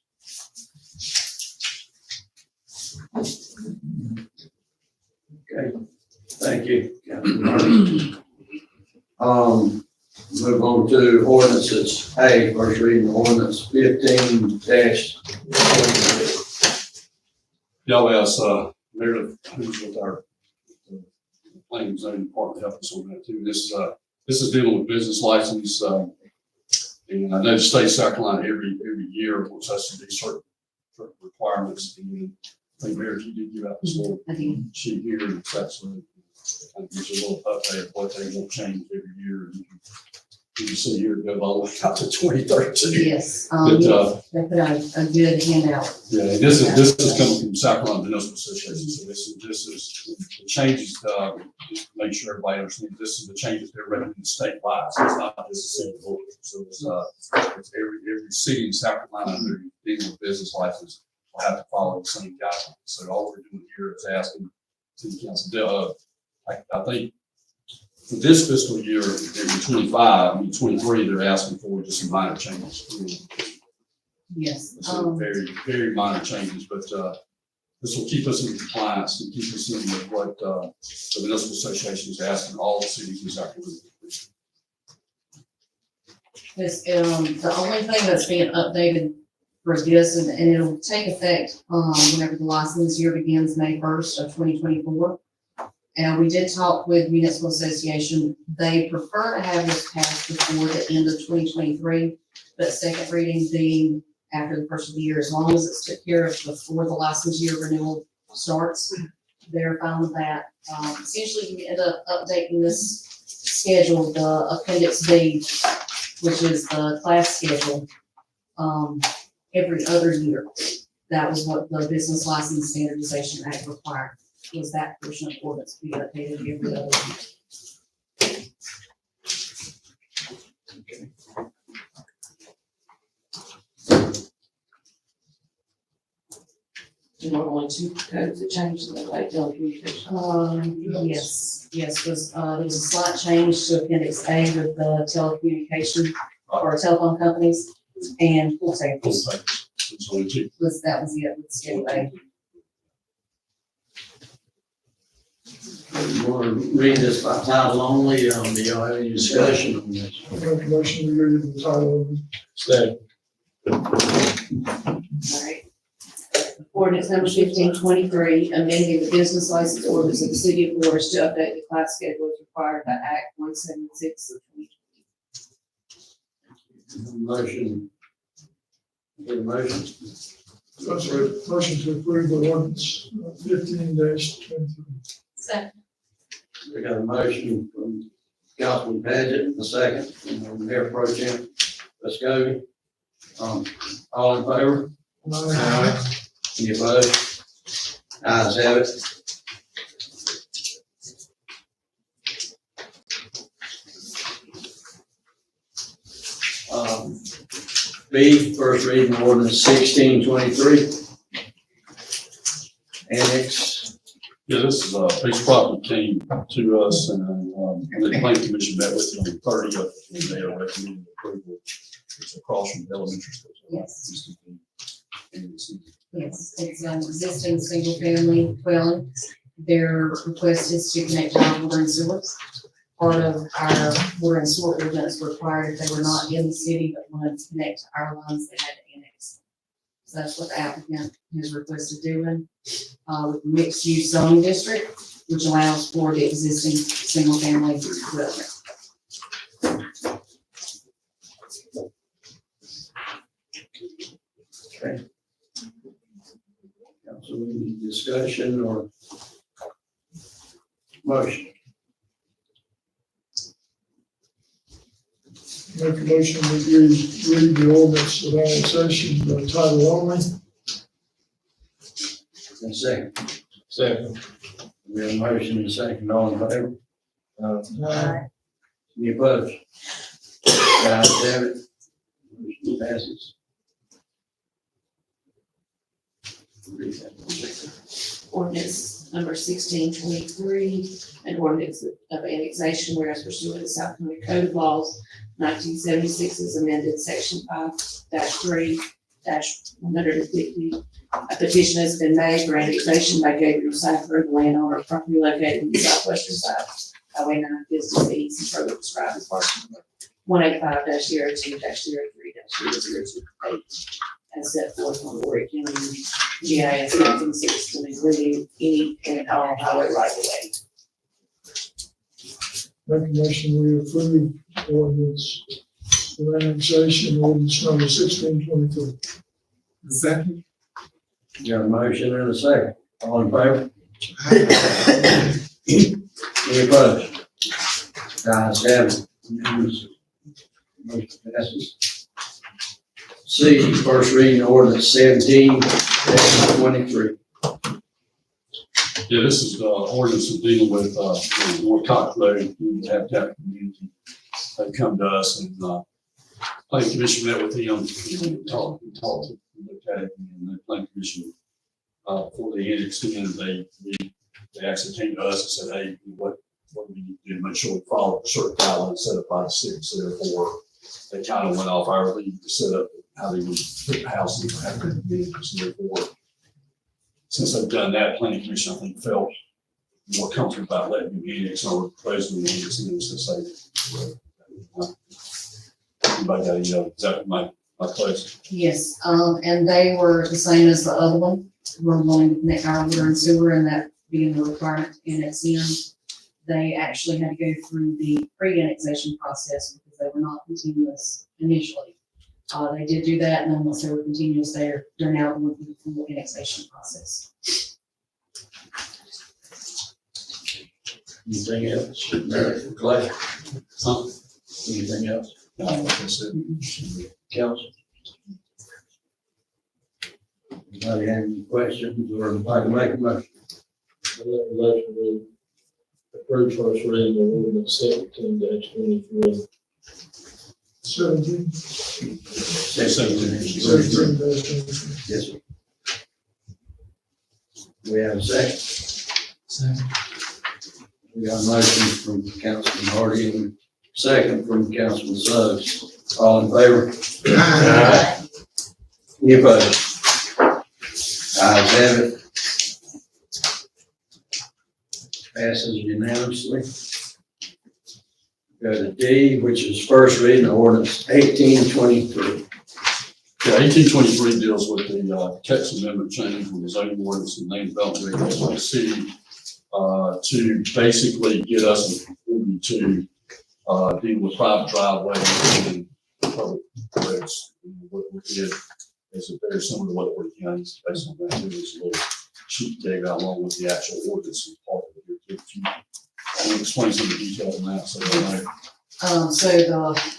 Okay, thank you, Captain Martin. Move on to ordinances. A, first reading ordinance 15-23. Y'all asked, Meredith, who's with our planning and zoning department, help us on that too. This is dealing with business license, and I know the state of South Carolina every year wants us to do certain requirements. And I think Meredith, you did give out this little I think sheet here, and it's actually kind of gives you a little update of what they won't change every year. You can see here, it goes all the way out to 2032. yes, But, they put out a good handout. yeah, this is coming from South Carolina Municipal Association, so this is the changes, just to make sure everybody understands, this is the changes they're recommending statewide, so it's not just a single board. So it's every city in South Carolina that are dealing with business license will have to follow the same guidelines. So all we're doing here is asking city council, I think for this fiscal year, in 23, they're asking for just some minor changes. Yes. So very, very minor changes, but this will keep us in compliance and keep us in with what the municipal association is asking all the cities in South Carolina. This, the only thing that's being updated for this, and it'll take effect, whenever the license year begins, May 1st of 2024. And we did talk with municipal association, they prefer to have this passed before the end of 2023, but second reading being after the first of the year, as long as it's took care of before the license year renewal starts, they're fine with that. Essentially, we end up updating this schedule, the Appendix B, which is the class schedule, every other year. That was what the Business License Standardization Act required, was that portion of ordinance be updated every other year. There were only two codes that changed in the late telecommunications. Yes, was, there was a slight change to Appendix A with the telecommunication or telephone companies and pool tables. It's only two. That was it, with Schedule A. You want to read this by title only, do y'all have any discussion on this? I make a motion to read the title of it. Second. All right. Ordinance number 1523, amending the business license ordinance of the city of Forest to update the class schedule as required by Act 176 of 2020. Motion. Get a motion. Motion to approve the ordinance 15-23. Second. We got a motion from Councilman Paget, a second from Mayor Pro Tem Vescovi. All in favor? Aye. Any opposed? Ayes have it. B, first reading ordinance 1623. Annex. Yeah, this is a piece of property came to us and the planning commission met with it on the 30th and they are recommending approval. It's across from the elementary school. Yes. Yes, it's an existing single-family dwelling. Their request is to connect to our water and sewer. Part of our water and sewer ordinance required if they were not in the city but wanted to connect to our lines, they had to annex. So that's what the applicant has requested doing, with mixed-use zoning district, which allows for the existing single-family dwelling. Okay. Council, any discussion or motion? Make a motion that we read the ordinance of annexation by title only. And second. Second. We have a motion and a second, all in favor? Aye. Any opposed? Ayes have it. Motion passes. Read that. Ordinance number 1623, an ordinance of annexation, whereas pursuant to the South Carolina Code of Laws, 1976 is amended, section 5-3-150. A petition has been made for annexation by Gabriel Cypher, the landowner of property located in the southwestern side of Highway 9 Business East, and further described as parcel number 185-02-03-0028. as set forth on the Horry County GIS mapping system, including any and all highway right of way. Make a motion, we approve ordinance for annexation, ordinance number 1623. Second. Got a motion and a second. All in favor? Any opposed? Ayes have it. Unanimous. Motion passes. C, first reading ordinance 17-23. Yeah, this is the ordinance of dealing with, North Cox Road, we have that community. They come to us and, planning commission met with them, and talked, looked at it, and the planning commission, for the annex, and they actually came to us and said, hey, what do we need to do to make sure we follow certain guidelines set up by the city, so therefore, they kind of went off our lead to set up how they would put the houses after the meeting, so therefore, since they've done that, planning commission, I think, felt more comfortable about letting the annex or proposing the annex, and since anybody got any, is that my place? Yes, and they were the same as the other one. We're going to connect our water and sewer, and that being the requirement to annex in. They actually had to go through the pre-annexation process because they were not continuous initially. They did do that, and then once they were continuous, they're now going through the full annexation process. Anything else? Mr. Clay? Huh? Anything else? No, like I said, Council? Anybody have any questions or like to make a motion? I make a motion to approve first reading of ordinance 17-23. 17. 17. 17-23. Yes, sir. We have a second. We got a motion from Councilman Hardy and a second from Councilman Suggs. All in favor? Any opposed? Ayes have it. Passes unanimously. Go to D, which is first reading of ordinance 1823. yeah, 1823 deals with the text amendment change from the zoning ordinance and land development regulations of the city, to basically get us to, deal with private driveways and public roads. And what we did is very similar to what Horry County is based on that. It was a little sheet dig along with the actual ordinance and part of it. If you want to explain some of the details on that, so they know. So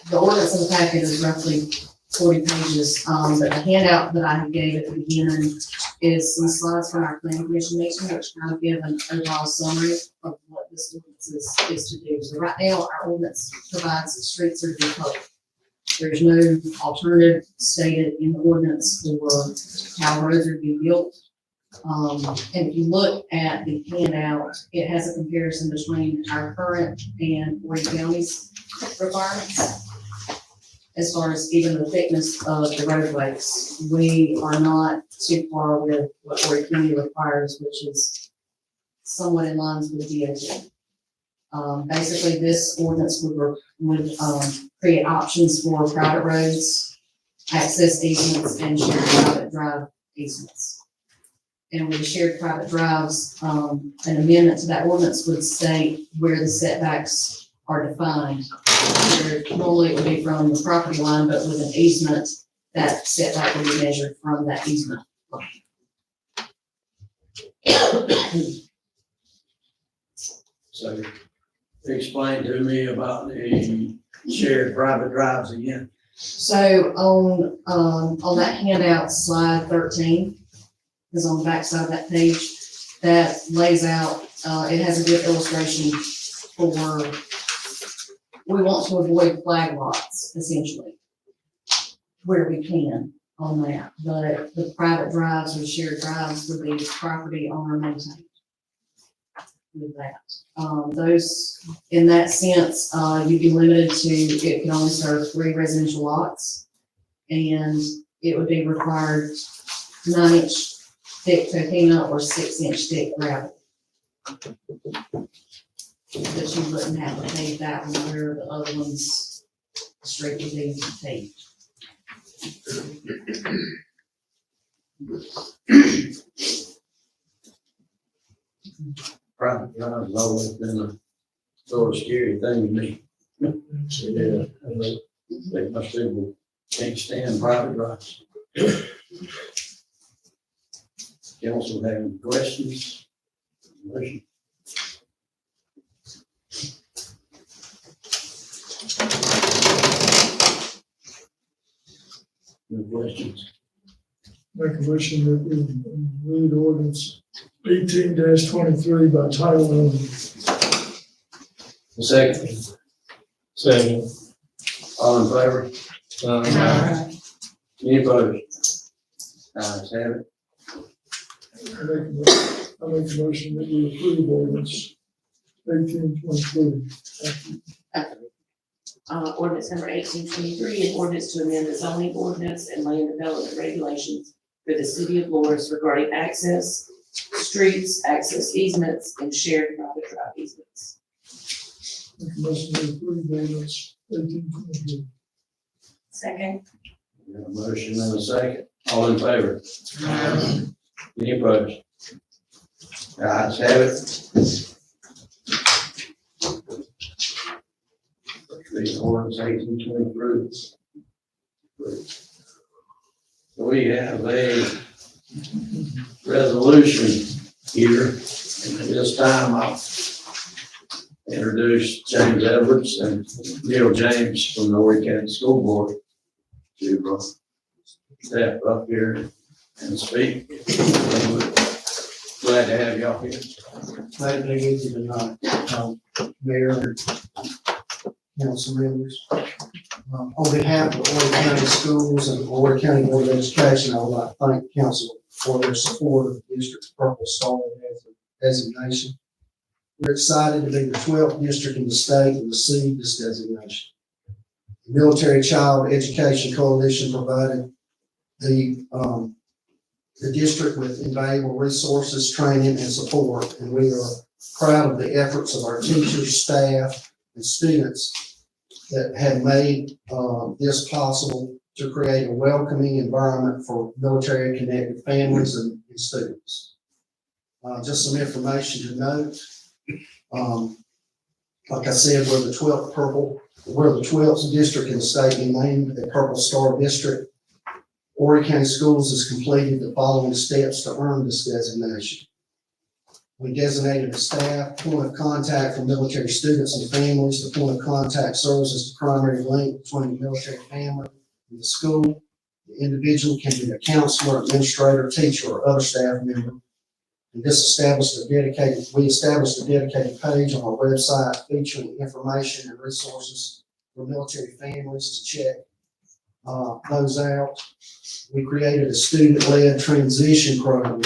the ordinance in the packet is roughly 40 pages. But the handout that I gave at the beginning is some slides from our planning commission meeting, which kind of give an overall summary of what this ordinance is to do. So right now, our ordinance provides that streets are to be public. There's no alternative stated in the ordinance for how roads are to be built. And if you look at the handout, it has a comparison between our current and Horry County's requirements. As far as even the thickness of the roadways, we are not too far with what Horry County requires, which is somewhat in line with DOT. Basically, this ordinance would create options for private roads, access easements, and shared private drive easements. And with the shared private drives, an amendment to that ordinance would state where the setbacks are defined. Where normally it would be from the property line, but with an easement, that setback would be measured from that easement line. So explain to me about the shared private drives again. So on that handout, slide 13 is on the back side of that page. That lays out, it has a good illustration for, we want to avoid flag lots essentially, where we can on that. But the private drives or shared drives would be property owner maintained with that. Those, in that sense, you'd be limited to, it can only serve 3 residential lots. And it would be required 9-inch thick coquina or 6-inch thick gravel. But you wouldn't have to pave that one where the other ones straight would be paved. Private drive's always been a sort of scary thing to me. Yeah, and they- They must people can't stand private drives. Council have any questions? Motion? No questions? Make a motion that we read ordinance 18-23 by title only. Second, Second. all in favor? Uh, Any opposed? Ayes have it. I make a motion that we approve ordinance 18-23. Ordinance number 1823, an ordinance to amend the zoning ordinance and land development regulations for the city of Loris regarding access, streets, access easements, and shared private drive easements. Make a motion to approve ordinance 18-23. Second. We have a motion and a second. All in favor? Any opposed? Ayes have it. Read ordinance 1823. We have a resolution here, and at this time I'll introduce James Edwards and Neil James from the Horry County School Board to step up here and speak. Glad to have y'all here. Glad to be with you tonight, Mayor and council members. On behalf of the Horry County Schools and the Horry County Board of Education, I would like to thank council for their support of the district's Purple Star designation. We're excited to be the 12th district in the state to receive this designation. The Military Child Education Coalition provided the district with invaluable resources, training, and support, and we are proud of the efforts of our teachers, staff, and students that have made this possible to create a welcoming environment for military-connected families and students. Just some information to note. Like I said, we're the 12th district in the state in named a Purple Star District. Horry County Schools has completed the following steps to earn this designation. We designated a staff point of contact for military students and families. The point of contact serves as the primary link between the military family and the school. The individual can be a counselor, administrator, teacher, or other staff member. And we established a dedicated page on our website featuring information and resources for military families to check those out. We created a student-led transition program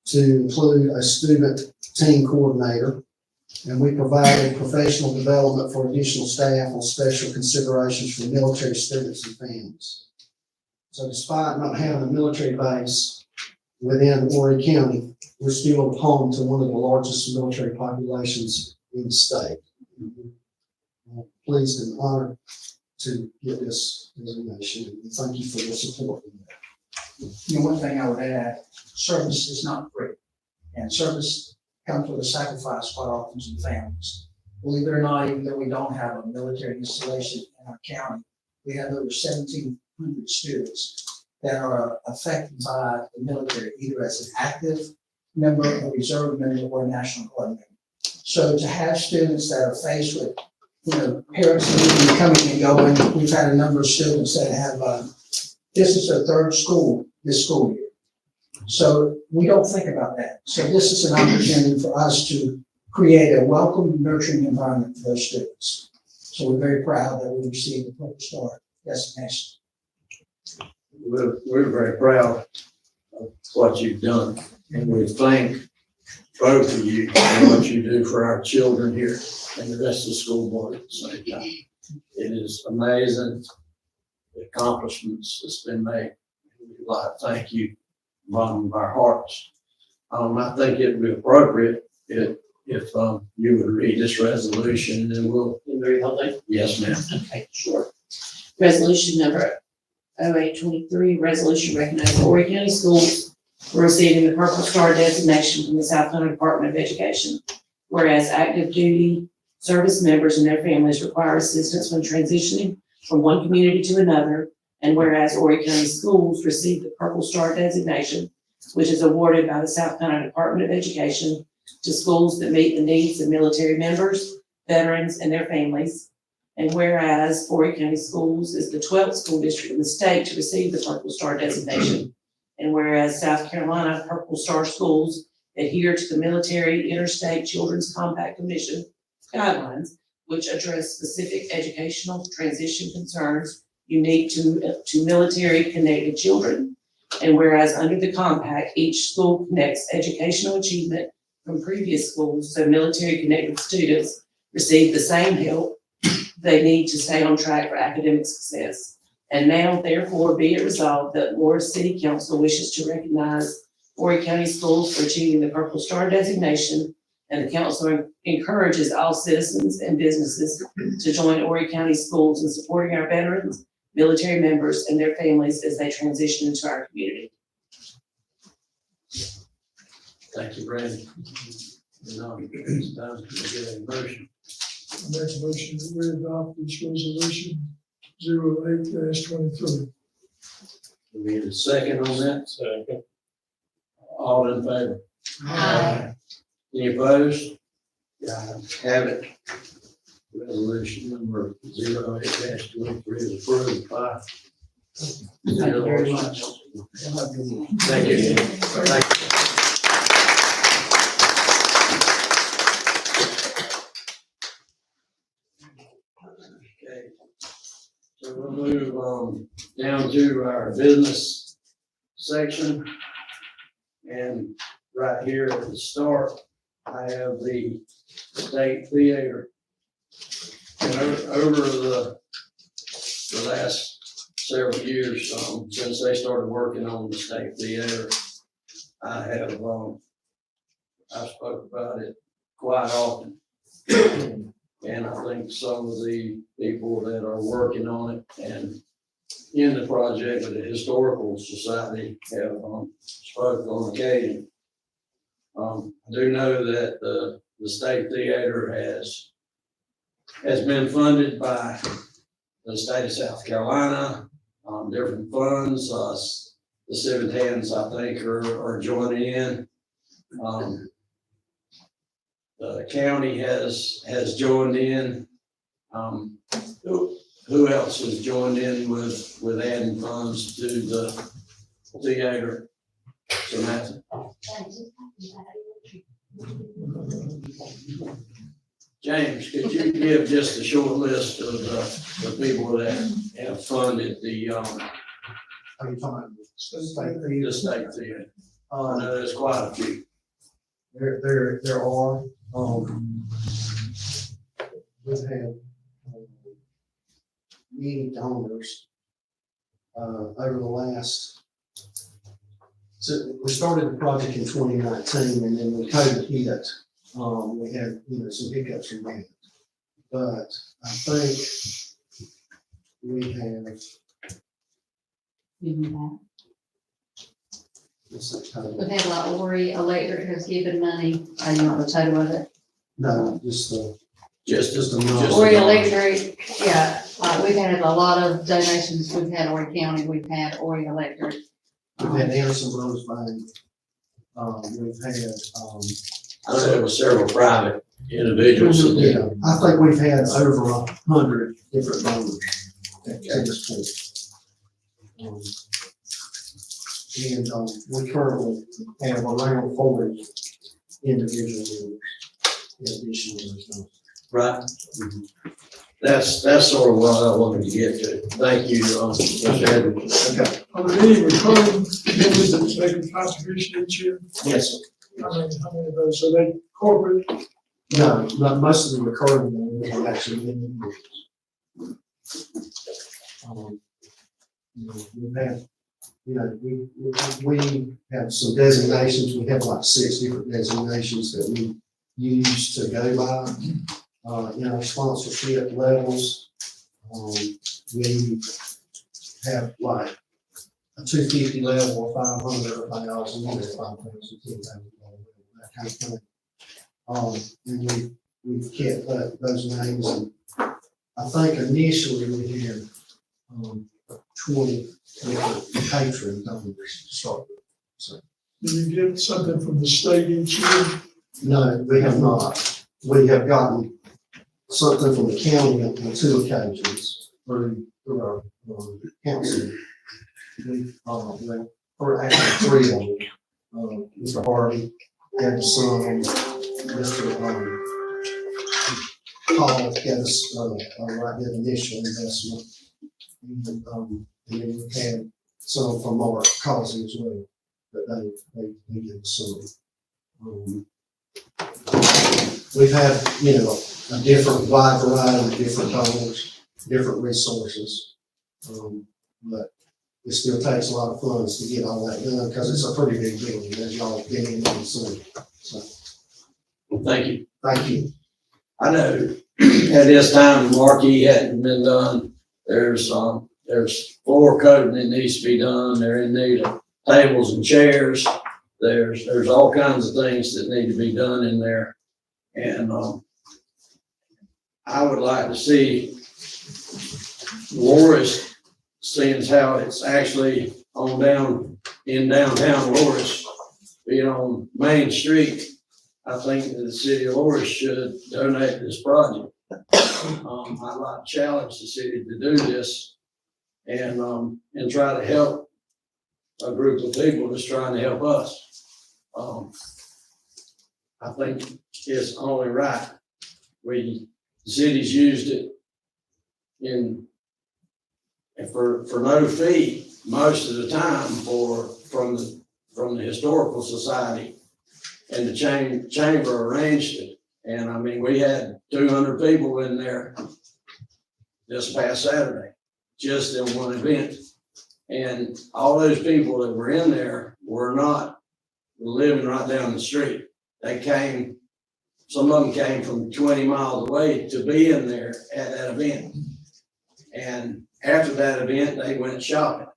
to include a student team coordinator, and we provided professional development for additional staff on special considerations for military students and families. So despite not having a military base within Horry County, we're still home to one of the largest military populations in the state. I'm pleased and honored to get this designation, and thank you for your support. You know, one thing I would add, service is not free. And service comes with a sacrifice quite often to the families. Believe it or not, even though we don't have a military installation in our county, we have over 1,700 students that are affected by the military, either as an active member, a reserve member, or a National Guard member. So to have students that are faced with, parents leaving, coming and going, we've had a number of students that have, this is their third school this school year. So we don't think about that. So this is an opportunity for us to create a welcome, nurturing environment for those students. So we're very proud that we received the Purple Star designation. We're very proud of what you've done, and we thank both of you for what you do for our children here and the rest of the school board at the same time. It is amazing the accomplishments that's been made. We'd like to thank you from the bottom of our hearts. I think it would be appropriate if you would read this resolution, and then we'll. Yes, ma'am. Okay, sure. Resolution number 0823, resolution recognizing Horry County Schools for receiving the Purple Star designation from the South Carolina Department of Education. Whereas active duty service members and their families require assistance when transitioning from one community to another. And whereas Horry County Schools received the Purple Star designation, which is awarded by the South Carolina Department of Education to schools that meet the needs of military members, veterans, and their families. And whereas Horry County Schools is the 12th school district in the state to receive the Purple Star designation. And whereas South Carolina Purple Star schools adhere to the Military Interstate Children's Compact Commission guidelines, which address specific educational transition concerns unique to military-connected children. And whereas under the compact, each school connects educational achievement from previous schools, so military-connected students receive the same help they need to stay on track for academic success. And now therefore be it resolved that Morris City Council wishes to recognize Horry County Schools for achieving the Purple Star designation, and the council encourages all citizens and businesses to join Horry County Schools in supporting our veterans, military members, and their families as they transition into our community. Thank you, Brandon. Now, it's time to get a motion. I make a motion that we adopt this resolution 08-23. We need a second on that. Second. All in favor? Aye. Any opposed? Have it. Resolution number 08-23 is approved by. Thank you very much. Thank you. Thank you. Okay. So we'll move down to our business section. And right here at the start, I have the State Theater. And over the last several years, since they started working on the State Theater, I have, I've spoke about it quite often. And I think some of the people that are working on it and in the project with the Historical Society have spoken on occasion. I do know that the State Theater has been funded by the state of South Carolina, different funds. The Seventh Hands, I think, are joining in. The county has joined in. Who else has joined in with adding funds to the theater? Samantha? James, could you give just a short list of the people that have funded the Are you talking about the state theater? the State Theater? I know there's quite a few. There are, we've had many donors, over the last, so we started the project in 2019, and then when COVID hit, we had, some hiccups in that. But I think we have, what's that total? We've had like Ori Electric has given money, I don't know the total of it. No, just the, Just a Ori Electric, yeah, we've had a lot of donations, we've had Ori County, we've had Ori Electric. we've had Anderson Rose Bank. We've had, I know there were several private individuals that did. yeah, I think we've had over 100 different donors at this point. We currently have around 40 individual members in addition to those. Right? That's sort of what I wanted to get to. Thank you, Mr. Edwards. Okay. Are there any recurring members that make a contribution each year? Yes, sir. How many of those? Are they corporate? No, not most of the recurring ones are actually individuals. We've had, we have some designations. We have like 6 different designations that we use to go by, in our sponsorship levels. We have like a 250 level or 500 or 1,000, maybe 5,000, 10,000, that kind of thing. And we've kept those names, and I think initially we had 20 different patron donors to start with. So, Do you get something from the state each year? no, we have not. We have gotten something from the county on 2 occasions through our council. Or actually 3 of them. Mr. Harvey had some, Mr. Paul had right there initial investment. And then we had some from Mark Causey as well, but they did some. We've had, a different wide variety of different donors, different resources. But it still takes a lot of funds to get all that done, because it's a pretty big building, as y'all get into and see. So, Well, thank you. thank you. I know at this time, the marquee hadn't been done. There's floor coating that needs to be done. They're in need of tables and chairs. There's all kinds of things that need to be done in there. And, I would like to see Loris, seeing as how it's actually in downtown Loris, being on Main Street. I think that the city of Loris should donate this project. I'd like to challenge the city to do this and try to help a group of people that's trying to help us. I think it's only right. The city's used it for no fee most of the time from the historical society. And the chamber arranged it. And I mean, we had 200 people in there this past Saturday, just in one event. And all those people that were in there were not living right down the street. Some of them came from 20 miles away to be in there at that event. And after that event, they went shopping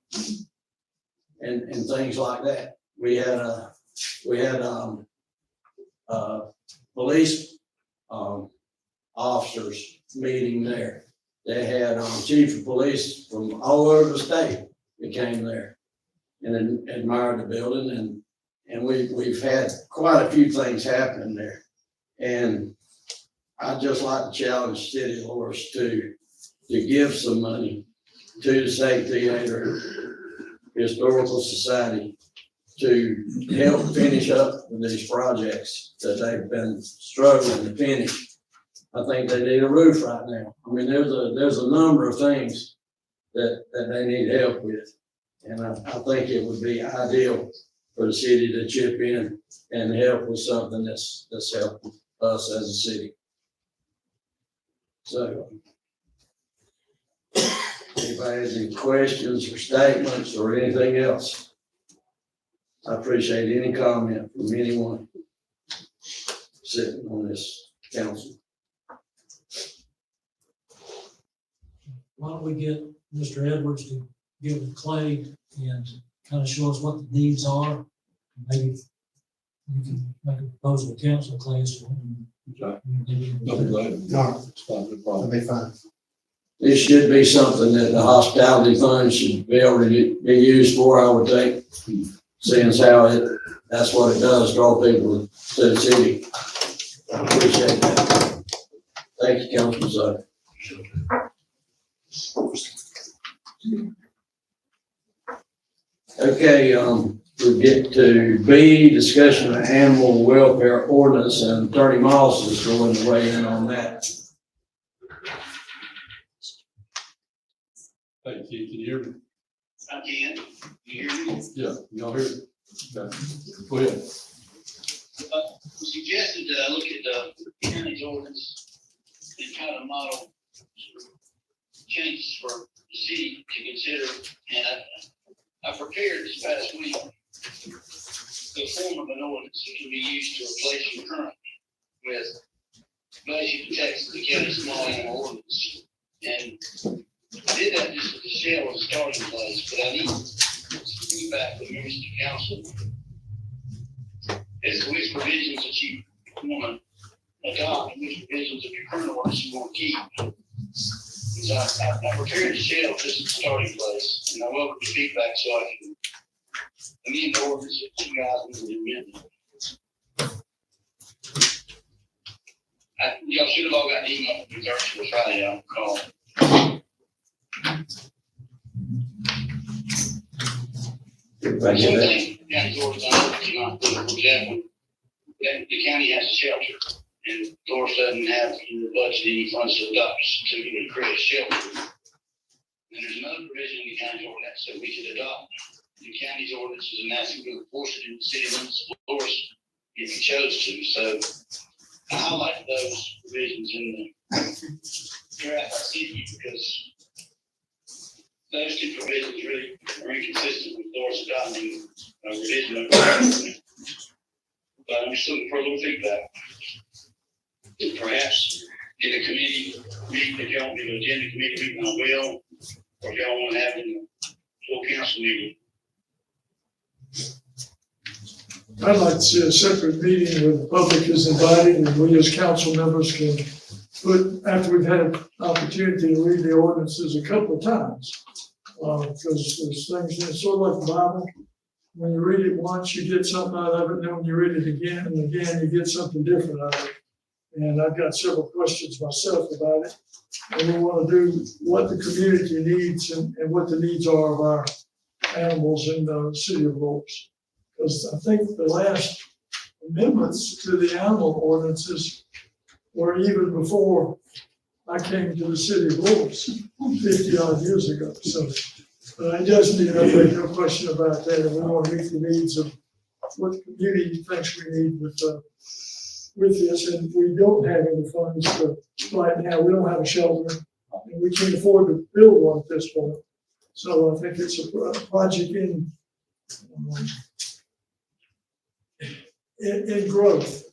and things like that. We had police officers meeting there. They had chief of police from all over the state that came there and admired the building, and we've had quite a few things happening there. And I'd just like to challenge City of Loris to give some money to the State Theater Historical Society to help finish up with these projects that they've been struggling to finish. I think they need a roof right now. I mean, there's a number of things that they need help with. And I think it would be ideal for the city to chip in and help with something that's helping us as a city. So, anybody has any questions or statements or anything else? I appreciate any comment from anyone sitting on this council. Why don't we get Mr. Edwards to get with Clay and kind of show us what the needs are? Maybe we can make a proposal to council, Clay. Okay. I'll be glad. No, It's fine, no that'll problem. be fine. This should be something that the hospitality fund should be able to be used for, I would think. Seeing as how that's what it does, draw people to the city. I appreciate that. Thank you, Councilman Sutter. Okay, we get to B, discussion of animal welfare ordinance, and Attorney Moss is going to weigh in on that. Hey, Keith, can you hear me? I can. You hear me? Yeah, y'all hear me? Okay. Go ahead. Suggested that I look at the county's ordinance and try to model changes for the city to consider. And I prepared this past week the form of an ordinance that can be used to replace your current with basic text of the county small animal ordinance. And I did that just as a shell, as a starting place, but I need some feedback from members of the council. As to which provisions that you want to adopt, and which provisions of your current ordinance you want to keep. Because I prepared the shelf just as a starting place, and I welcome the feedback so I can amend the ordinance if you guys want to amend it. Y'all should have all got an email from Thursday or Friday, I'll call. Everybody get that? The county's ordinance, I know you not, for example, the county has a shelter, and Doris doesn't have in the budget any funds to adopt, to create a shelter. And there's another provision in the county's ordinance that we could adopt the county's ordinances, and that's to enforce it in the city limits of Doris if you chose to. So I highlight those provisions in the draft I sent you because those two provisions really are inconsistent with Doris adopting a revision of the ordinance. But I'm just looking for a little feedback. Perhaps in a committee meeting, if y'all want to attend a committee meeting, I will, or if y'all want to have it in a full council meeting. I'd like to see a separate meeting where the public is invited and we as council members can put, after we've had an opportunity to read the ordinances a couple of times. Because there's things, it's sort of like the Bible. When you read it once, you get something out of it, and then when you read it again and again, you get something different out of it. And I've got several questions myself about it. And we want to do what the community needs and what the needs are of our animals in the city of Lawrence. Because I think the last amendments to the animal ordinances were even before I came to the city of Lawrence 50 odd years ago. So, but I just need to make no question about that. And we want to meet the needs of what the community thinks we need with this. And we don't have any funds for right now. We don't have a shelter and we can't afford to build one at this point. So I think it's a project in growth.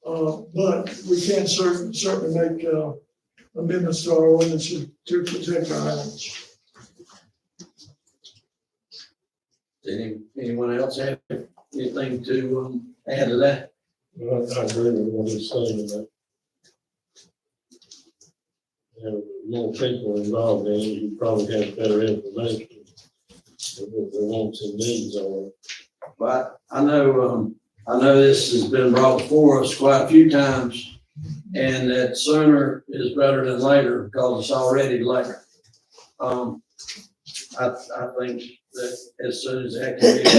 But we can certainly make amendments to our ordinance to protect our animals. Anyone else have anything to add to that? I agree with what he's saying, that more people involved in it, you probably have better information of what their wants and needs are. But I know this has been brought before us quite a few times, and that sooner is better than later because it's already later. I think that as soon as that can be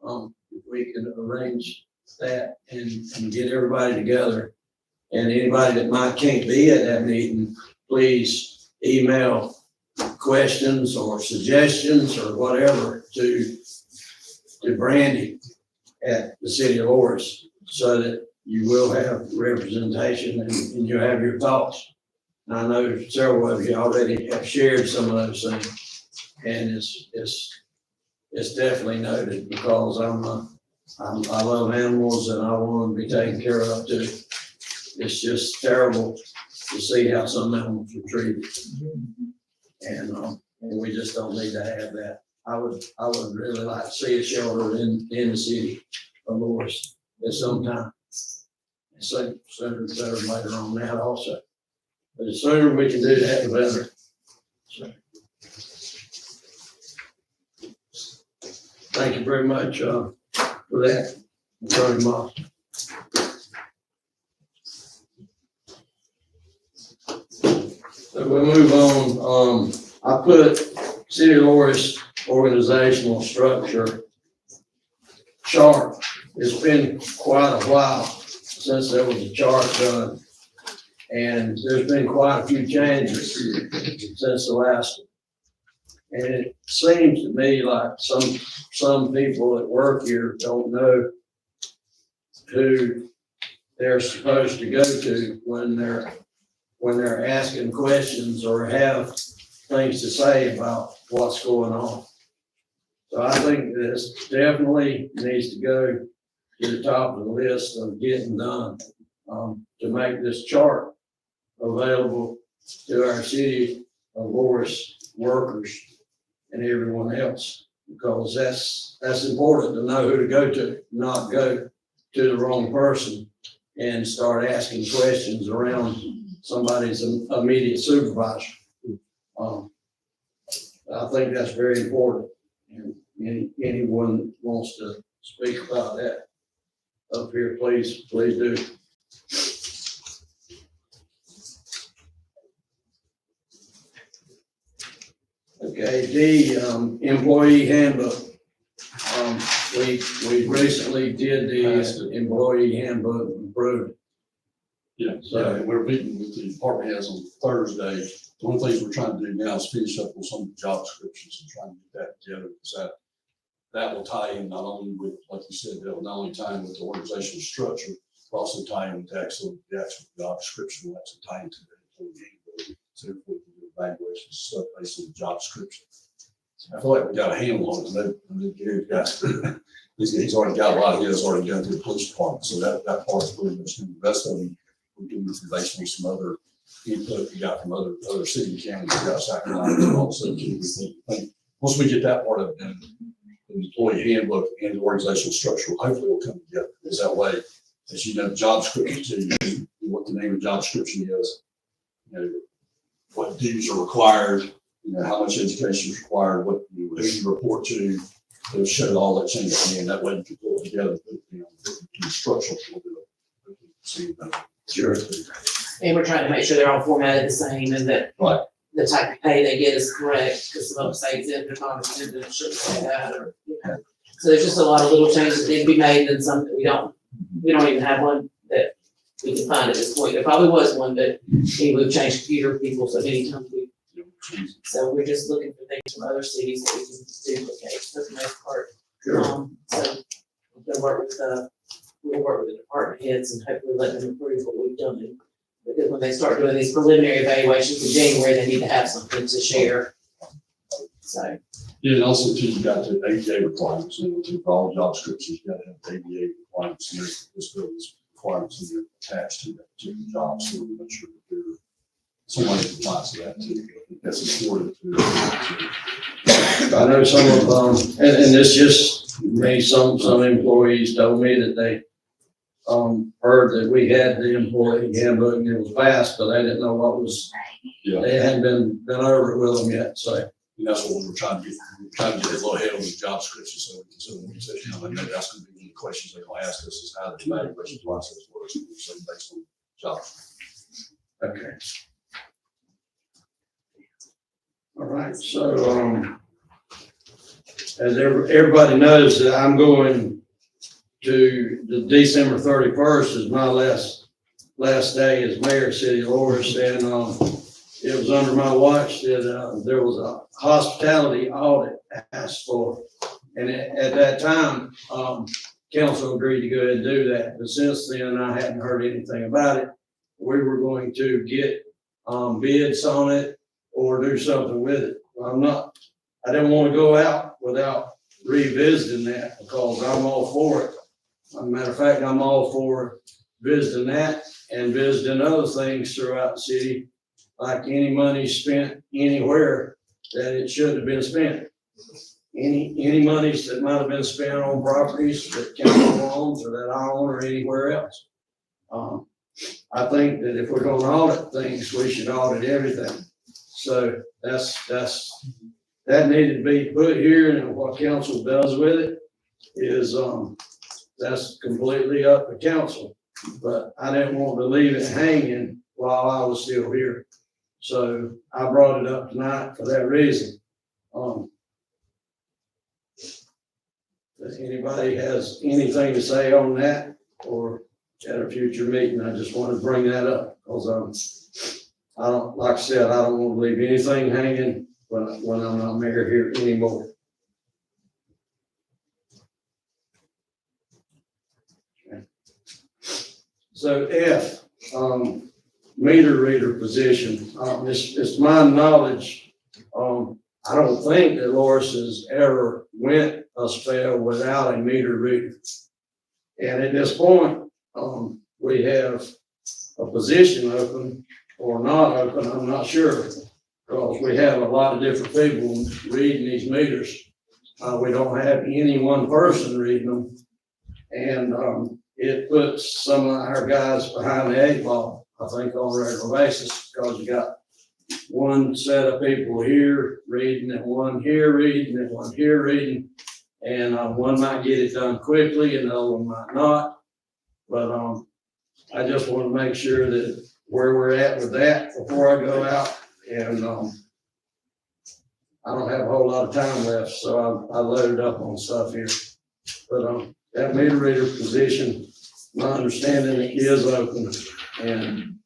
arranged, if we can arrange that and get everybody together, and anybody that can't be at that meeting, please email questions or suggestions or whatever to Brandy at the city of Lawrence, so that you will have representation and you'll have your thoughts. And I know several of you already have shared some of those things, and it's definitely noted because I love animals and I want them to be taken care of too. It's just terrible to see how some animals are treated. And we just don't need to have that. I would really like to see a shelter in the city of Lawrence at some time. And so sooner the better later on that also. But the sooner we can do that, the better. So, thank you very much for that, Attorney Moss. So we'll move on. I put City of Lawrence organizational structure chart. It's been quite a while since there was a chart done. And there's been quite a few changes since the last one. And it seems to me like some people that work here don't know who they're supposed to go to when they're asking questions or have things to say about what's going on. So I think this definitely needs to go to the top of the list of getting done, to make this chart available to our city of Lawrence workers and everyone else. Because that's important to know who to go to, not go to the wrong person and start asking questions around somebody's immediate supervisor. I think that's very important. And anyone wants to speak about that up here, please do. Okay, the employee handbook. We recently did the employee handbook, approved. Yeah, so we're meeting with the department heads on Thursday. One of the things we're trying to do now is finish up with some of the job descriptions and trying to get that together. Because that will tie in not only with, like you said, that will not only tie in with the organizational structure, but also tie in with the actual job description, will actually tie into the employee handbook. So if we can do evaluations and stuff based on the job description. I feel like we got a handle on it. I know Gary's got, he's already got a lot of his already done through the police department. So that part's really much in the rest of them. We're doing this relation with some other input we got from other city counties, we got South Carolina, and also we think, once we get that part of it, then the employee handbook and the organizational structure, hopefully will come together. Is that way, as you know, the job description too, what the name of the job description is, you know, what duties are required, you know, how much education is required, what who you report to, it'll show all that change, and that way you can pull it together, you know, the structure a little bit. See that. Sure. And we're trying to make sure they're all formatted the same and that Right. the type of pay they get is correct, because some of them say exempt or non-exempt, and shouldn't say that, or, you know. So there's just a lot of little changes that need to be made, and some that we don't even have one that we can find at this point. There probably was one, but we've changed computer people so many times so we're just looking for things from other cities that we can duplicate for the most part. So we'll work with the department heads and hopefully let them approve what we've done. Because when they start doing these preliminary evaluations in January, they need to have something to share. So. Yeah, and also too, you got the ADA requirements, you know, for all job descriptions, you gotta have ADA requirements, and there's disabilities requirements that are attached to that particular job, so we make sure that they're somebody complies to that too. I think that's important to. I know some of and this just me, some employees told me that they heard that we had the employee handbook and it was passed, but they didn't know what was, Yeah. they hadn't been over it with them yet, so. And that's what we were trying to get a little ahead of the job description, so when we said, you know, maybe that's gonna be one of the questions they're gonna ask us is how the evaluation process works, so based on job. Okay. All right, so, as everybody knows, that I'm going to the December 31st is my last day as mayor of City of Loris, and, it was under my watch that, there was a hospitality audit asked for. And at that time, council agreed to go ahead and do that, but since then, I hadn't heard anything about it. We were going to get, bids on it or do something with it. I didn't want to go out without revisiting that because I'm all for it. As a matter of fact, I'm all for visiting that and visiting other things throughout the city, like any money spent anywhere that it should have been spent. Any monies that might have been spent on properties that council owns or that I own or anywhere else. I think that if we're gonna audit things, we should audit everything. So that needed to be put here, and what council does with it is, that's completely up to council. But I didn't want to leave it hanging while I was still here. So I brought it up tonight for that reason. If anybody has anything to say on that or at a future meeting, I just want to bring that up because I don't, like I said, I don't want to leave anything hanging when I'm not mayor here anymore. Okay. So F, meter reader position, it's my knowledge, I don't think that Loris has ever went a spell without a meter reader. And at this point, we have a position open or not open, I'm not sure. Because we have a lot of different people reading these meters. We don't have any one person reading them. And, it puts some of our guys behind the 8 ball, I think, on a regular basis, because you got one set of people here reading and one here reading and one here reading. And, one might get it done quickly and the other one might not. But, I just want to make sure that where we're at with that before I go out. And, I don't have a whole lot of time left, so I loaded up on stuff here. But, that meter reader position, my understanding it is open, and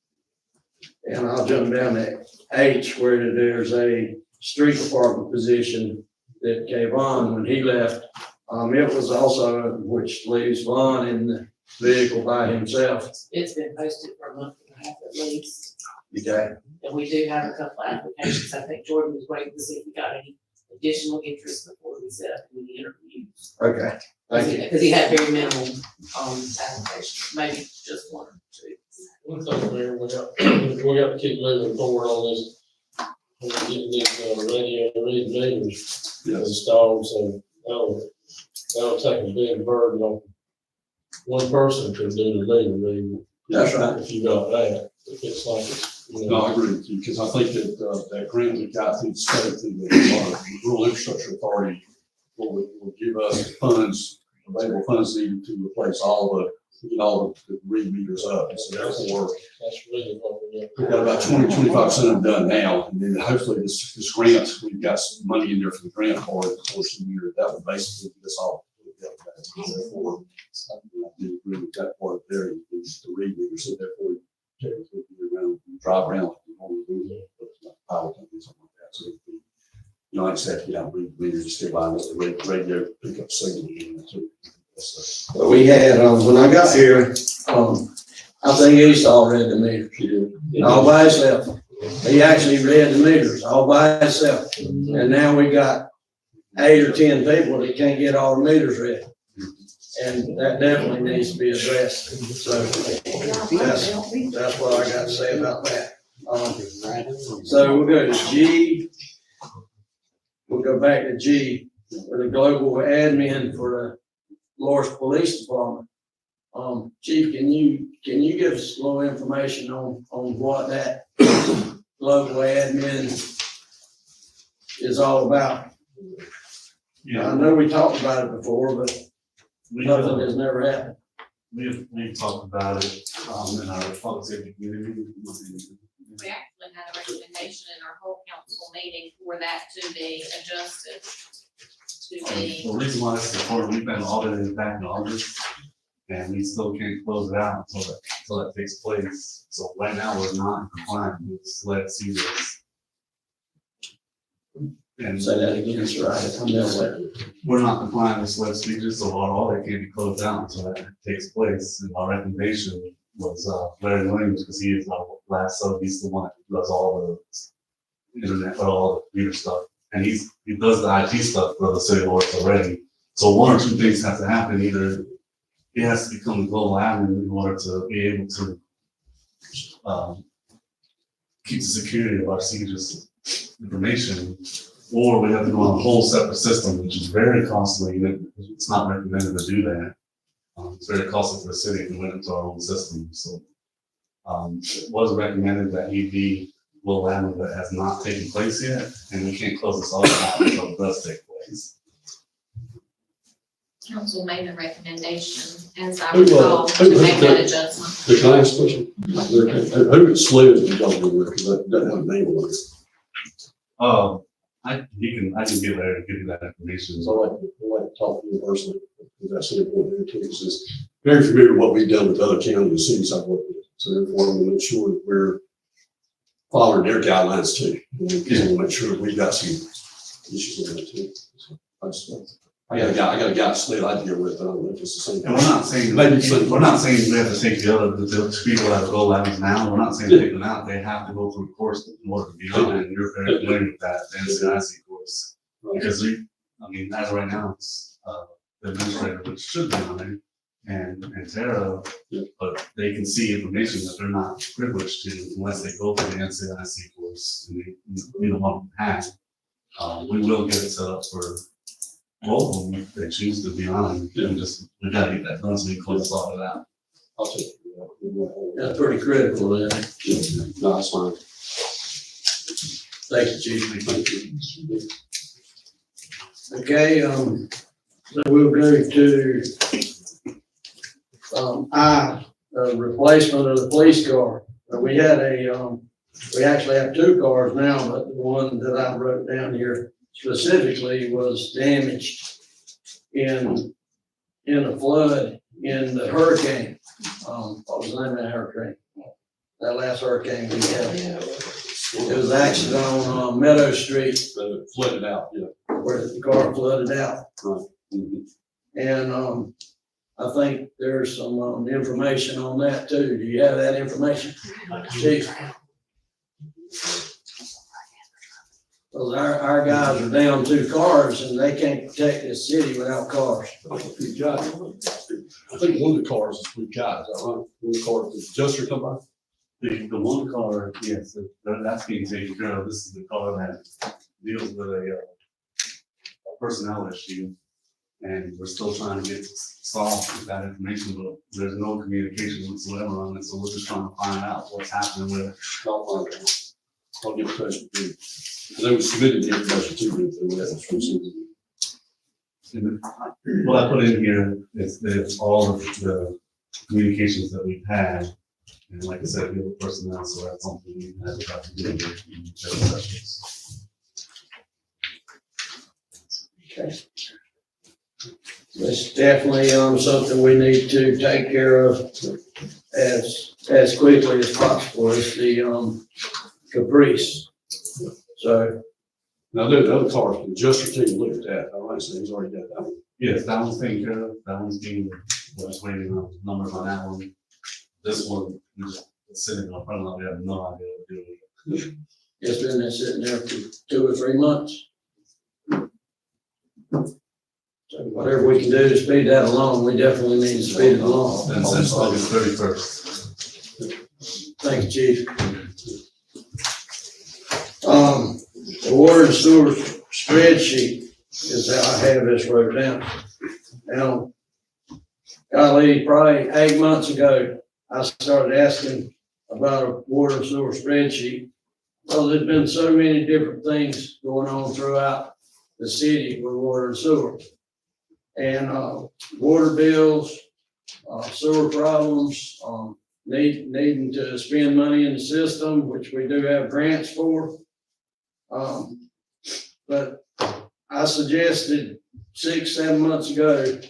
I'll jump down to H where there's a street department position that came on when he left. It was also, which leaves Vaughn in the vehicle by himself. It's been posted for a month and a half at least, Okay. and we do have a couple of applications. I think Jordan was waiting to see if we got any additional interest before we set up any interviews. Okay, thank you. Because he had very minimal, applications, maybe just one or two. One thing, Mayor, we got to keep moving forward on this. We're getting these, radio read meters installed, so that'll take a big burden on one person to do the meter reading. That's right. If you got that, if it's like, you No, know. I agree with you, because I think that grant we got through the state, through the Rural Infrastructure Authority will give us funds, available funds needed to replace get all the read meters up. So therefore, That's really what we're we've got about 20-25% of them done now. And then hopefully this grant, we've got some money in there for the grant for it, of course, the year, that would basically get us all. Therefore, I do agree with that part there, is the read meter, so therefore, technically, drive around, like we normally do, but it's not power company, something like that, so it'd be, you know, I just have to get out, read meters, still buy the radio, pick up signal, too. But we had, when I got here, I think Esau read the meters, all by himself. He actually read the meters all by himself. And now we got 8 or 10 people that can't get all the meters read. And that definitely needs to be addressed. So that's what I got to say about that. So we'll go to G. We'll go back to G for the global admin for the Loris Police Department. Chief, can you give us a little information on what that global admin is all about? I know we talked about it before, but nothing has never happened. We've talked about it, in our public safety community. We actually had a recommendation in our whole council meeting for that to be adjusted to be. The reason why it's important, we've been audited back in August, and we still can't close it out until that takes place. So right now, we're not compliant with Let's See This. And Say that again, it's right. I'm not aware. we're not compliant with Let's See This, so our audit can't be closed out until that takes place. And our recommendation was Larry Williams, because he is our last sub, he's the one that does all the internet, all the computer stuff. And he does the IT stuff for the city of Lawrence already. So one or two things have to happen. Either he has to become the global admin in order to be able to keep the security of our sieges information, or we have to go on a whole separate system, which is very costly. It's not recommended to do that. It's very costly for the city if we went into our own system. So it was recommended that he be global admin, that has not taken place yet, and we can't close this all out until it does take place. Council made a recommendation, as I Who, recall, who- to make who- that adjustment. Can I ask a question? Who is Slim that you're talking with, because that doesn't have a name on it. I can get Larry to give you that information. So I like to talk to you personally, because that's the important thing too, is just very familiar with what we've done with other counties and cities I've worked with. So therefore, I'm gonna make sure that we're following their guidelines too. Because we'll make sure that we've got some issues in there too. So I got a guy still I deal with, I don't know if it's the same. And we're not saying, Maybe some- we have to take the people that go labs now, we're not saying take them out, they have to go through a course in order to be on it, and you're very familiar with that, the NCIC course. Because as of right now, it's, the administrator, which should be on there, and Tara, but they can see information that they're not privileged to unless they go through the NCIC course. course, and we don't want to pass. We will get it set up for both of them if they choose to be on, and just, we gotta get that done so we can close all of that. I'll take it. That's pretty critical, then. No, that's fine. Thank you, Chief. Thank you. Okay, so we'll go to, replacement of the police car. We had we actually have two cars now, but the one that I wrote down here specifically was damaged in a flood in the hurricane. What was the name of that hurricane? That last hurricane we had. It was actually on Meadow Street. Flooded out, yeah. Where the car flooded out. Right. Mhm. And, I think there's some, information on that too. Do you have that information? Chief? Well, our guys are down two cars and they can't protect this city without cars. We've got, I think one of the cars is we've got, is that right? One of the cars, is Juster come by? The one car, yes, that's being taken care of. This is the car that deals with a personnel issue. And we're still trying to get solved that information, but there's no communication whatsoever on it, so we're just trying to find out what's happening with it. I'll give a question to you. They were submitted the information to me, so we have to proceed. What I put in here is all of the communications that we've had. And like I said, we have a personnel, so that's something we have to deal with in general sessions. Okay. It's definitely, something we need to take care of as quickly as possible. It's the, Caprice. So, Now, the other cars, the Juster team looked at that, all right, so he's already got that one. Yes, that one's taken care of. That one's being, we're just waiting on numbers on that one. This one, we just sitting on front of it, we have no idea what to do with it. it's been there sitting there for 2 or 3 months. So whatever we can do to speed that along, we definitely need to speed it along. And since August 31st. Thank you, Chief. The water and sewer spreadsheet is how I have this wrote down. Now, golly, probably 8 months ago, I started asking about a water and sewer spreadsheet. Well, there's been so many different things going on throughout the city with water and sewer. And, water bills, sewer problems, needing to spend money in the system, which we do have grants for. But I suggested 6-7 months ago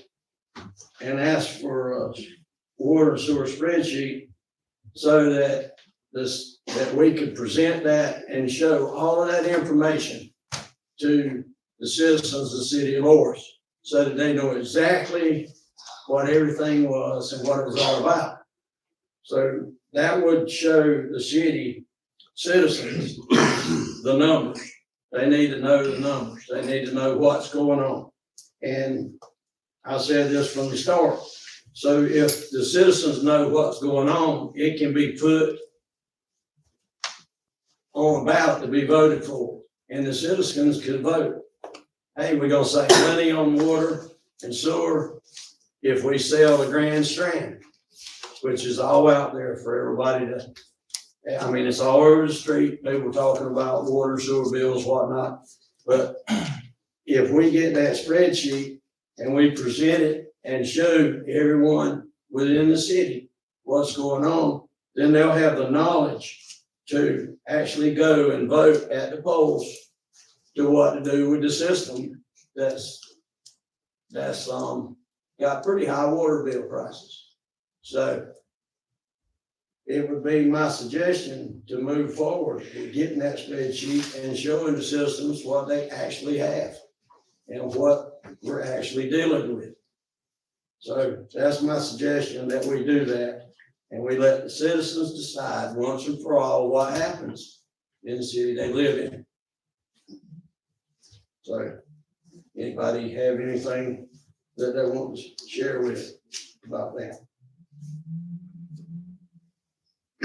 and asked for a water and sewer spreadsheet so that that we could present that and show all of that information to the citizens of the city of Loris, so that they know exactly what everything was and what it was all about. So that would show the city citizens the numbers. They need to know the numbers. They need to know what's going on. And I said this from the start. So if the citizens know what's going on, it can be put on a ballot to be voted for, and the citizens could vote. Hey, we're gonna save money on water and sewer if we sell the Grand Strand, which is all out there for everybody to, I mean, it's all over the street, people talking about water, sewer bills, whatnot. But if we get that spreadsheet and we present it and show everyone within the city what's going on, then they'll have the knowledge to actually go and vote at the polls to what to do with the system that's got pretty high water bill prices. So it would be my suggestion to move forward with getting that spreadsheet and showing the citizens what they actually have and what we're actually dealing with. So that's my suggestion, that we do that. And we let the citizens decide once and for all what happens in the city they live in. So, anybody have anything that they want to share with about that?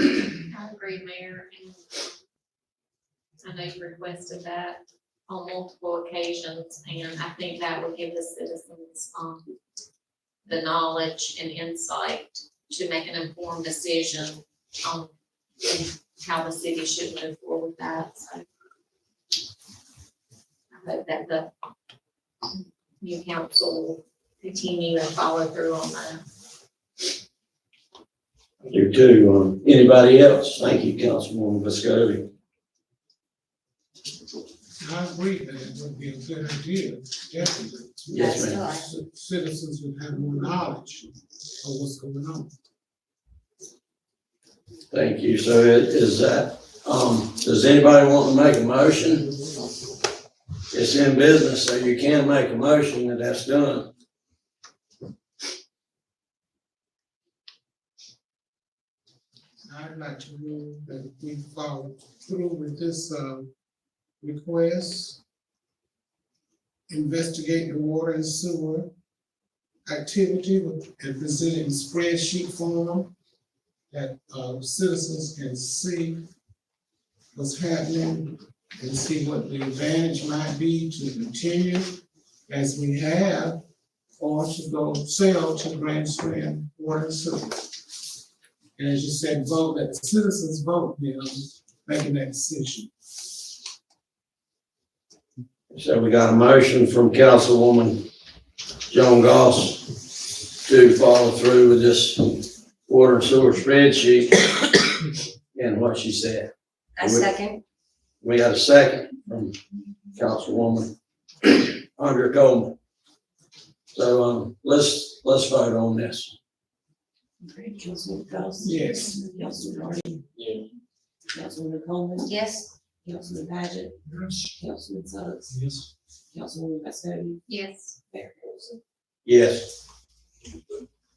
I agree, Mayor. And I know you requested that on multiple occasions, and I think that would give the citizens, the knowledge and insight to make an informed decision on how the city should move forward with that, so. I hope that the new council will continue and follow through on that. You too. Anybody else? Thank you, Councilwoman Visconti. I agree that it would be a good idea, definitely. Yes, ma'am. That's Citizens would have more knowledge of what's going on. Thank you. So is that, does anybody want to make a motion? It's in business, so you can make a motion that that's done. I'd like to move that we follow through with this, request. Investigate the water and sewer activity and present it in spreadsheet form that, citizens can see what's happening and see what the advantage might be to continue as we have, or to go sell to Grand Strand Water and Sewer. And as you said, vote, that the citizens vote, making that decision. So we got a motion from Councilwoman Joan Goss to follow through with this water and sewer spreadsheet and what she said. I second. We got a second from Councilwoman Andrea Coleman. So, let's vote on this. Councilman Goss? Yes. Councilman Hardy? Yeah. Councilwoman Coleman? Yes. Councilman Paget? Councilman Suggs? Yes. Councilwoman Visconti? Yes. Mayor Coulter? Yes.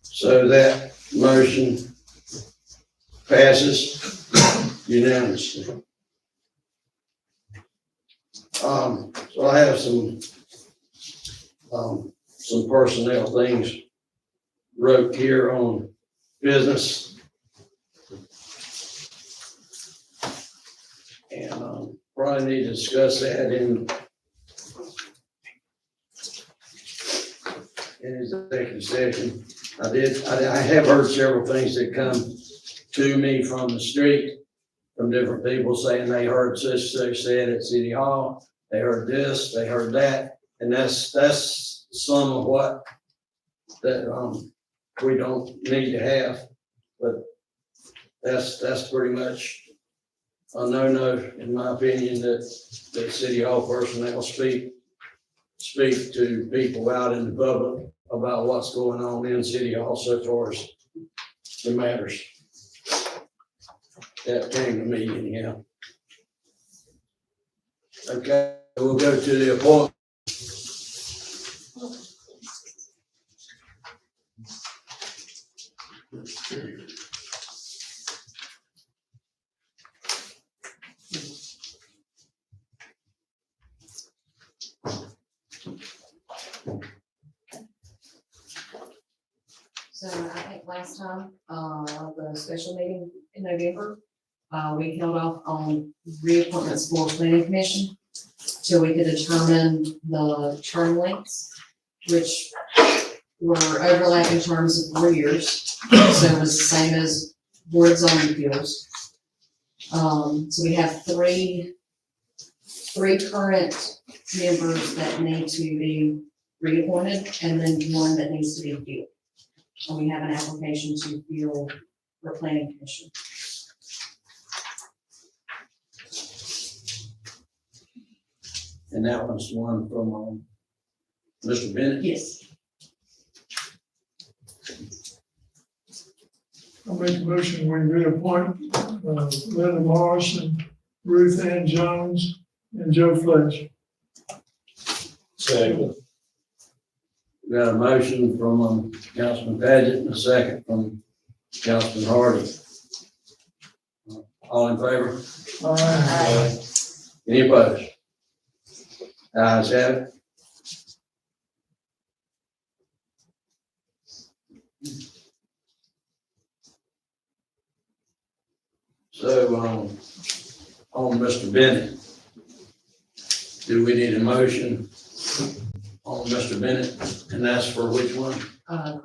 So that motion passes unanimously. So I have some personnel things wrote here on business. And, probably need to discuss that in executive session. I have heard several things that come to me from the street, from different people saying they heard such said at City Hall, they heard this, they heard that, and that's some of what that, we don't need to have, but that's pretty much a no-no, in my opinion, that City Hall personnel speak to people out in the public about what's going on in City Hall so far as the matters. That came to me anyhow. Okay, we'll go to the appointment. So I think last time, the special meeting in November, we held off on reappointments for planning commission till we could determine the term lengths, which were overlapping terms of 4 years. So it was the same as board of zoning appeals. So we have three current members that need to be reappointed, and then one that needs to be filled. And we have an application to fill for planning commission. And that was one from, Mr. Bennett. Yes. I'll make a motion, we reappoint, Linda Morrison, Ruth Ann Jones, and Joe Fletcher. Second. We got a motion from Councilman Paget and a second from Councilman Hardy. All in favor? Aye. Any opposed? Ayes have it. So, on Mr. Bennett, Do we need a motion on Mr. Bennett? And that's for which one?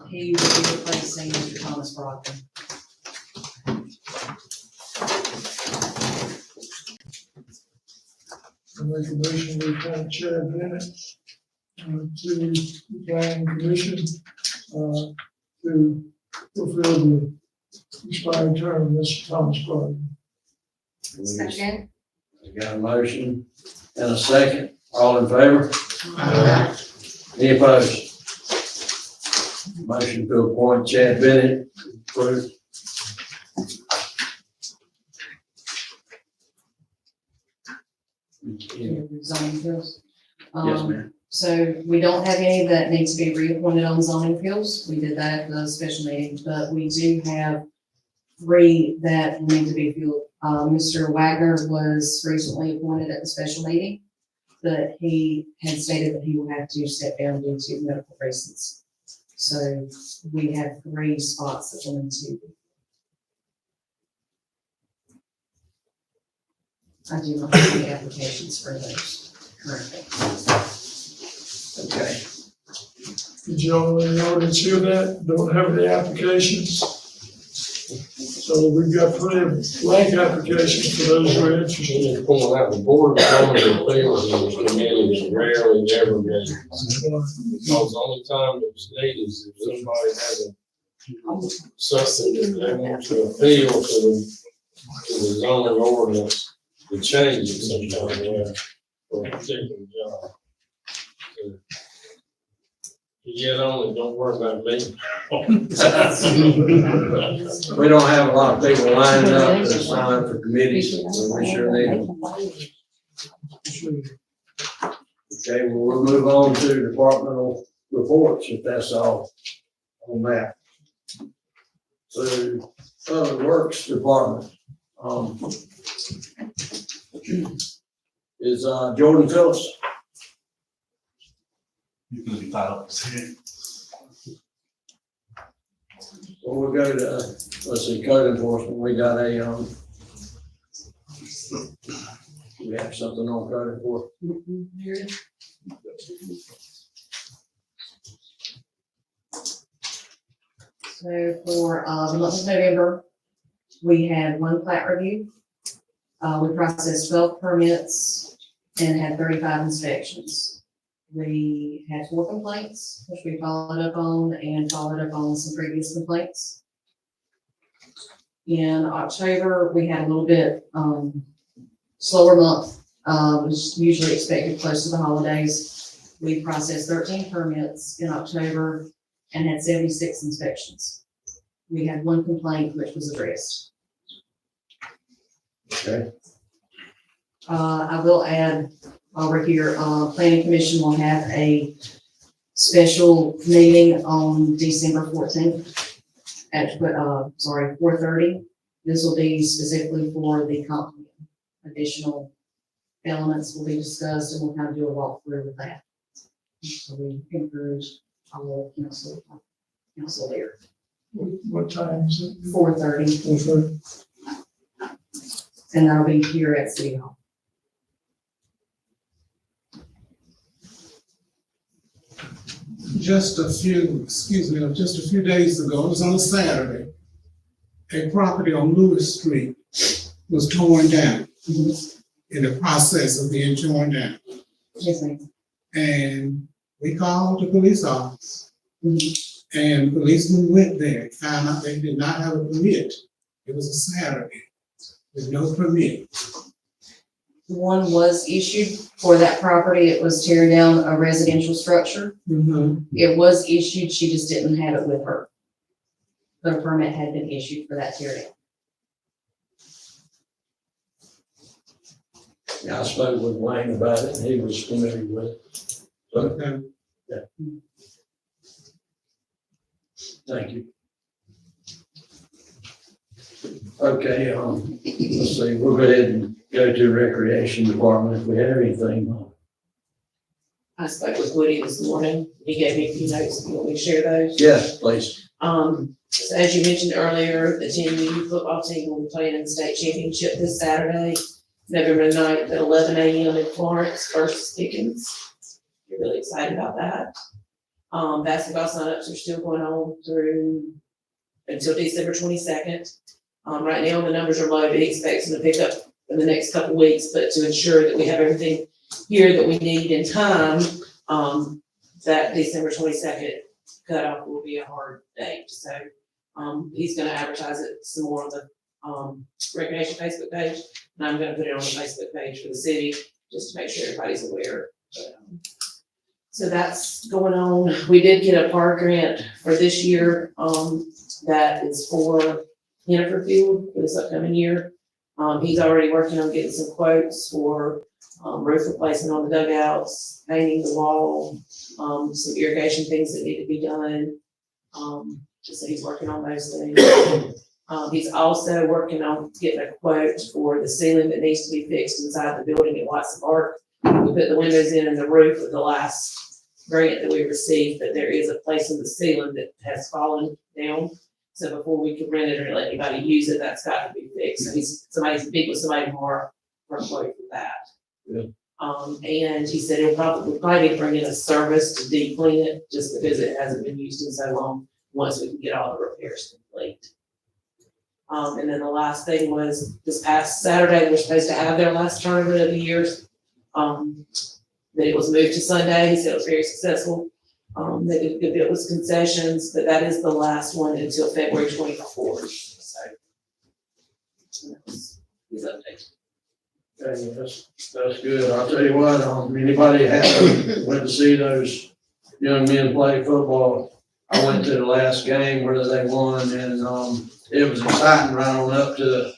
He will be replacing Mr. Thomas Brockton. I make a motion to appoint Chad Bennett to the planning commission to fulfill the expiring term of Mr. Thomas Brown. Second. We got a motion and a second. All in favor? Any opposed? Motion to appoint Chad Bennett approved. Zoning appeals. Yes, ma'am. So we don't have any that need to be reappointed on zoning appeals. We did that at the special meeting, but we do have 3 that need to be filled. Mr. Wagner was recently appointed at the special meeting, but he had stated that he will have to step down due to medical reasons. So we have 3 spots that will need to. I do not have any applications for those currently. Okay. Did y'all in the audience hear that? Don't have any applications? So we've got plenty of blank applications for those who are interested. Just point out, the board of zoning appeals committee is rarely ever meeting. Because the only time it's needed is if somebody has something that they want to appeal to the zoning ordinance to change it sometime for a particular job. So, you get on it, don't worry about me. We don't have a lot of people lining up to sign up for committees, so we sure need them. Okay, well, we'll move on to departmental reports, if that's all on that. So, Public Works Department, is, Jordan Phillips. You can be tied up. Well, we'll go to, let's see, code enforcement, we got a, we have something on code enforcement. So for the month of November, we had 1 plat review. We processed 12 permits and had 35 inspections. We had 4 complaints, which we followed up on and followed up on some previous complaints. In October, we had a little bit slower month, was usually expected close to the holidays. We processed 13 permits in October and had 76 inspections. We had 1 complaint which was addressed. Okay. I will add over here, planning commission will have a special meeting on December 14th at, 4:30. This will be specifically for the comp plan. Additional elements will be discussed and we'll kind of do a walkthrough with that. So we encourage all council there. What time is it? 4:30, 4:30. and that'll be here at City Hall. Just a few days ago, it was on a Saturday, a property on Lewis Street was torn down, in the process of being torn down. Yes, ma'am. And we called the police office. And policemen went there, found out they did not have a permit. It was a Saturday, with no permit. One was issued for that property. It was tearing down a residential structure. It was issued, she just didn't have it with her. But a permit had been issued for that tear down. Yeah, I spoke with Wayne about it, and he was familiar with it. So, Okay. yeah. Thank you. Okay, let's see, we'll go ahead and go to recreation department if we have anything. I spoke with Woody this morning. He gave me a few notes. You want me to share those? Yes, please. So as you mentioned earlier, the 10U football team will be playing in the state championship this Saturday. November 9th at 11 a.m. in Florence versus Pickens. We're really excited about that. Basketball signups are still going on through until December 22nd. Right now, the numbers are low, but he expects them to pick up in the next couple weeks, but to ensure that we have everything here that we need in time, that December 22nd cutoff will be a hard date. So, he's gonna advertise it some more on the, recreation Facebook page, and I'm gonna put it on the Facebook page for the city, just to make sure everybody's aware. But, so that's going on. We did get a park grant for this year, that is for Hannaford Field for this upcoming year. He's already working on getting some quotes for, roof replacement on the dugouts, painting the wall, some irrigation things that need to be done. Just so he's working on those things. He's also working on getting a quote for the ceiling that needs to be fixed inside the building at Watson Park. We put the windows in and the roof with the last grant that we received, but there is a place in the ceiling that has fallen down. So before we can rent it or let anybody use it, that's got to be fixed. So somebody's big with somebody more for a quote for that. Good. And he said he'll probably bring in a service to deep clean it, just because it hasn't been used in so long, once we can get all the repairs complete. And then the last thing was this past Saturday, they were supposed to have their last tournament of the year. That it was moved to Sunday. He said it was very successful. They did good bit with concessions, but that is the last one until February 24th. So that's his update. Okay, that's good. I'll tell you what, anybody went to see those young men play football, I went to the last game where they won, and, it was exciting right on up to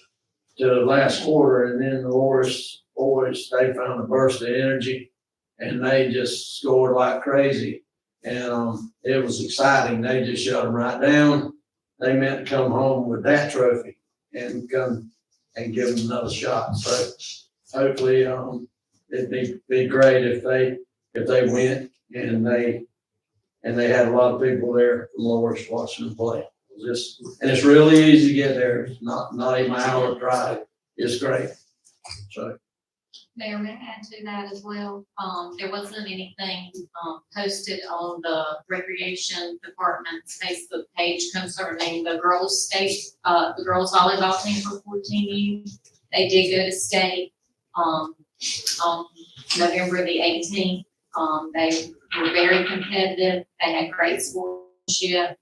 the last quarter, and then the Loris boys, they found a burst of energy, and they just scored like crazy. And, it was exciting. They just shut them right down. They meant to come home with that trophy and come and give them another shot. So hopefully, it'd be great if they went and they had a lot of people there from Loris watching them play. And it's really easy to get there. It's not even an hour drive. It's great. So. Mayor, may I add to that as well? There wasn't anything, posted on the recreation department's Facebook page concerning the girls the girls volleyball team for 14U. They did go to state, on November the 18th. They were very competitive. They had great sportsmanship.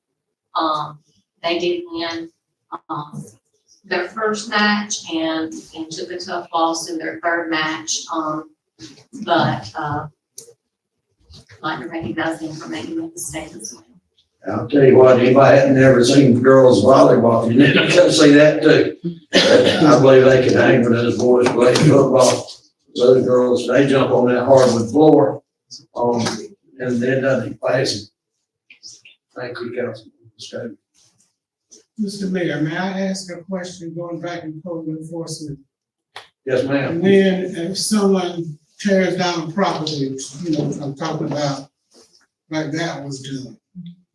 They did win, their first match and took a tough loss in their third match. But I'd like to recognize them for making that mistake as well. I'll tell you what, anybody hadn't never seen girls volleyball, you need to come see that too. I believe they can hang with those boys playing football. Those girls, they jump on that hardwood floor, and they're done passing. Thank you, Councilman. Okay. Mr. Mayor, may I ask a question going back in code enforcement? Yes, ma'am. When if someone tears down property, I'm talking about like that was done,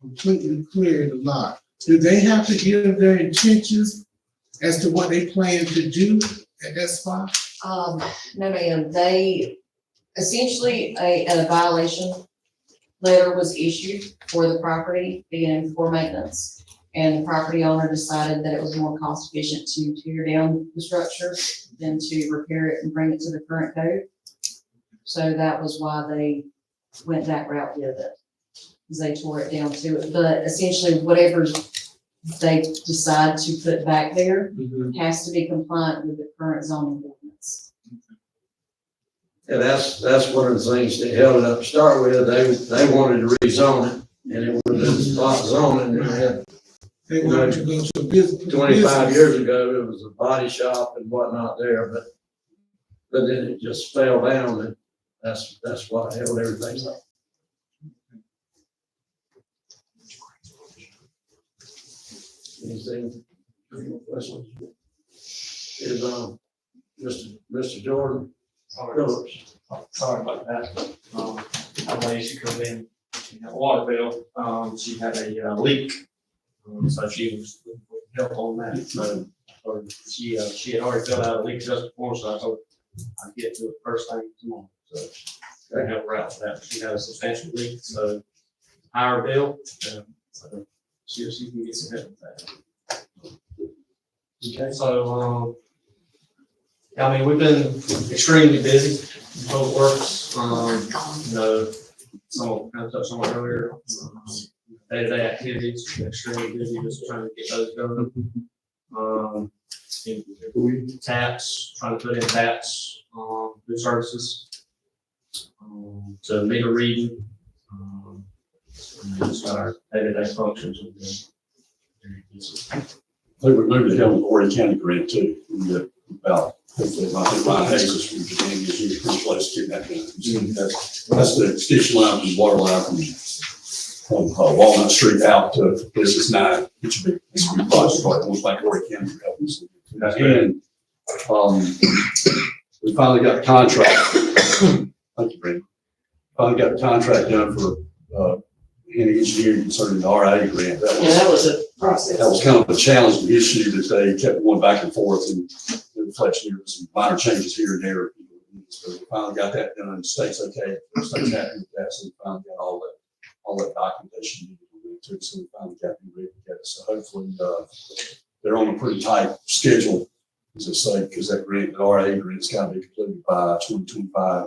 completely cleared the lot, do they have to give their intentions as to what they plan to do at that spot? No, ma'am. They essentially a violation letter was issued for the property being for maintenance. And the property owner decided that it was more cost efficient to tear down the structure than to repair it and bring it to the current code. So that was why they went that route with it, because they tore it down to it. But essentially, whatever they decide to put back there has to be compliant with the current zoning ordinance. Yeah, that's one of the things that held it up to start with. They wanted to rezone it, and it would have been spot zoning, and they had. They wanted to go to a business. 25 years ago, it was a body shop and whatnot there, but then it just fell down, and that's what held everything up. Anything, any more questions? Is, Mr. Jordan Phillips. Sorry about that. I know she come in, she had a water bill, she had a leak. So she was help on that, so, or she had already filled out a leak just before, so I told I get to it first thing tomorrow, so they have a route for that. She had a substantial leak, so hire Bill, so see if she can get some help with that. Okay, so, I mean, we've been extremely busy, both works, you know, some kind of touched on it earlier. Day-to-day activities, we've been extremely busy, just trying to get those done. Taps, trying to put in taps, new services, to meter reading, and just our day-to-day functions. I think we moved ahead with Horry County grant too. We got about, hopefully, I think Ryan Hayes is from Virginia, he's pretty close to getting that done. That's the extension line from the water line from Walnut Street out to Business 9, which would be, it's a big project, like almost like Horry County for helping us. And, we finally got the contract. Thank you, Brandon. Finally got the contract done for, any engineering concerning the RA grant. That was a process. That was kind of a challenging issue that they kept going back and forth, and the reflection here was some minor changes here and there. So we finally got that done. The state's okay. The state's happy with that. So we finally got all that documentation needed to, so we finally got them ready to get it. So hopefully, they're on a pretty tight schedule, as I say, because that grant, the RA grant's got to be completed by 2025.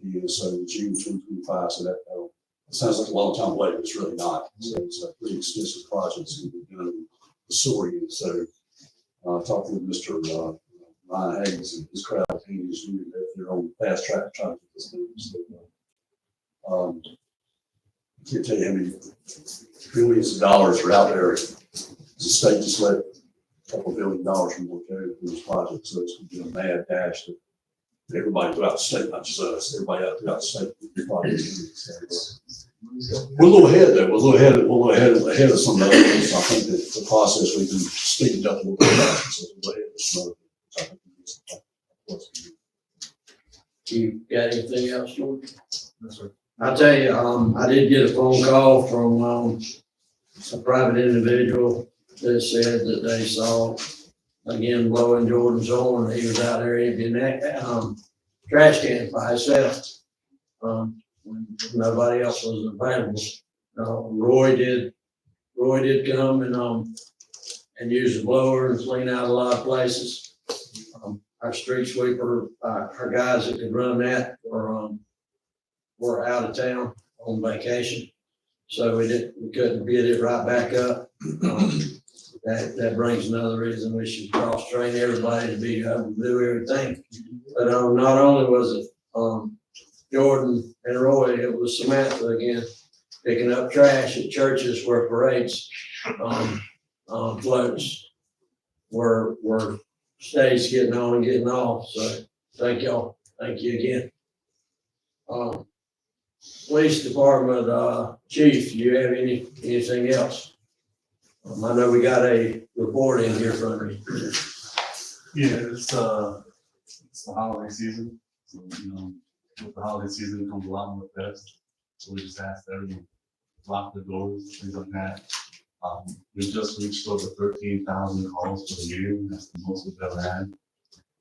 Yeah, so June 2025. So that it sounds like a long time away, but it's really not. So it's a pretty extensive project. It's going to be done in the Missouri. So talking with Mr. Ryan Hayes and his crowd, he's doing that. They're on the fast track trying to get this done. So, I can't tell you how many billions of dollars are out there. The state just let a couple $1 billion from work over this project. So it's going to be a mad dash to everybody throughout the state, not just us, everybody out throughout the state. We're a little ahead though. We're a little ahead of some of the others. I think that the process we've been speeding up a little bit faster, so we're ahead of some others. You got anything else, George? Yes, sir. I'll tell you, I did get a phone call from, a private individual that said that they saw, again, blowing Jordan's horn. He was out there emptying that, trash can by himself. When nobody else was available. Roy did come and use the blower and clean out a lot of places. Our street sweeper, our guys that could run that were out of town on vacation. So we couldn't get it right back up. That brings another reason we should cross train everybody to be able to do everything. But not only was it Jordan and Roy, it was Samantha again, picking up trash at churches where parades floats were stage getting on and getting off. So thank y'all. Thank you again. Police Department, Chief, do you have anything else? I know we got a report in here from you. Yeah, it's the holiday season, so, with the holiday season comes a lot more theft. So we just asked everyone to lock the doors, things like that. We've just reached over 13,000 calls for the year. That's the most we've ever had.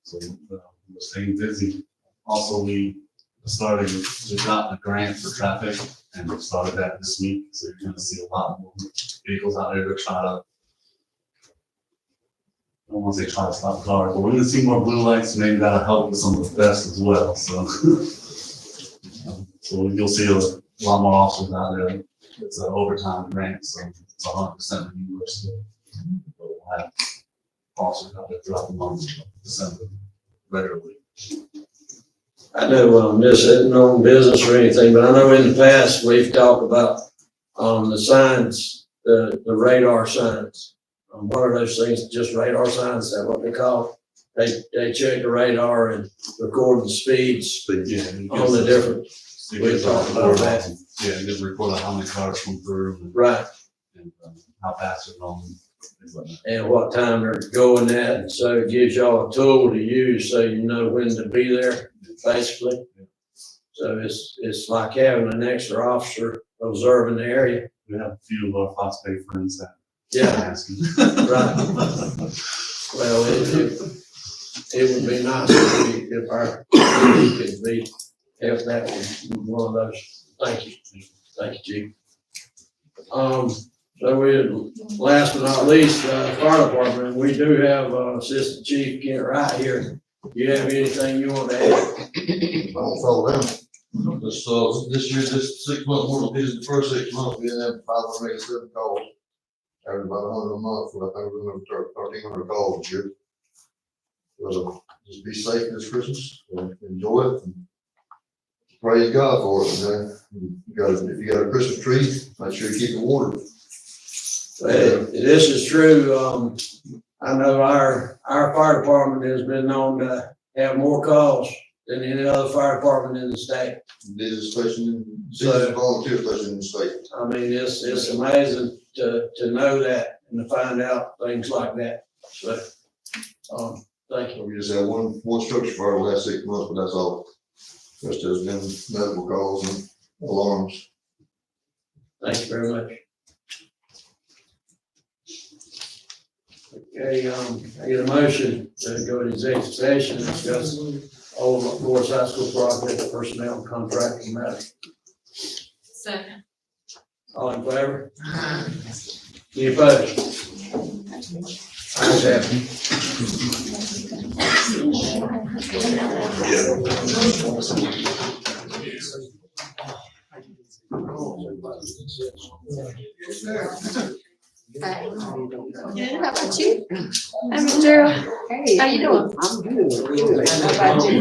So we're staying busy. Also, we got a grant for traffic, and we started that this week. So you're going to see a lot more vehicles out there to try to, I don't want to say try to stop cars, but we're going to see more blue lights. Maybe that'll help with some of the theft as well. So, so you'll see a lot more officers out there. It's an overtime grant, so it's 100% reimbursed. But we'll have officers out there throughout the month of December regularly. I know this isn't on business or anything, but I know in the past we've talked about the signs, the radar signs. What are those things? Just radar signs? Is that what they call? They check the radar and record the speeds on the different. We talked about that. Yeah, it gives a report on how many cars come through. And, right. And how fast they're going. And what time they're going at, and so it gives y'all a tool to use so you know when to be there, basically. So it's like having an extra officer observing the area. We have a few of our Fox Bay friends that asking. Right. Well, it would be nice if our could be, if that was one of those. Thank you. Thank you, Chief. So we, last but not least, fire department, we do have Assistant Chief Kent Wright here. Do you have anything you want to add? I don't follow them. This year, this 6 months, one of these, the first 6 months, we had 587 calls. Average about 100 a month, but I think we're gonna start 1,300 calls this year. So just be safe this Christmas, and enjoy it, and praise God for it, man. If you got a Christmas tree, make sure you keep it watered. This is true. I know our fire department has been known to have more calls than any other fire department in the state. Business station, business volunteer station in the state. I mean, it's amazing to know that and to find out things like that. So, thank you. We just had one structure fire the last 6 months, but that's all. Rest has been medical calls and alarms. Thank you very much. Okay, I get a motion to go to executive session and discuss all of Forest High School project personnel and contracting matter. Second. All in favor? Any opposed? Ayes have it. Good, how about you? Hi, Miss Gerald. Hey. How you doing? I'm good. How about you?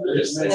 Good.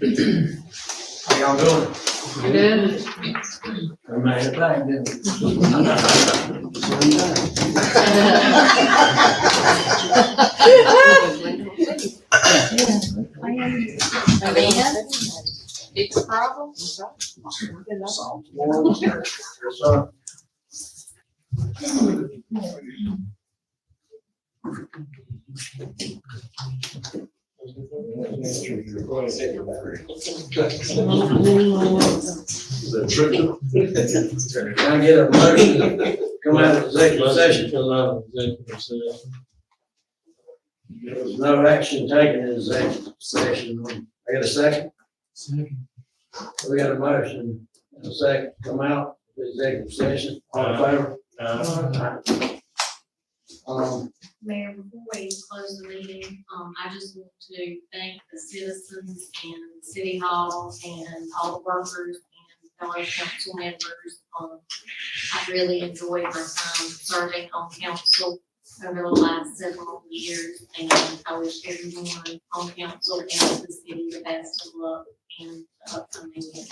How y'all doing? Good. I made it back, didn't Amanda, big problem? Can I get a motion to come out of executive session? Come out of executive session. There was no action taken in executive session. I got a second? Second. We got a motion and a second, come out of executive session, all in favor? Mayor, before we close the meeting, I just want to thank the citizens and City Hall and all the workers and fellow council members. I really enjoyed my time serving on council over the last several years, and I wish everyone on council and the city the best of luck in the upcoming year.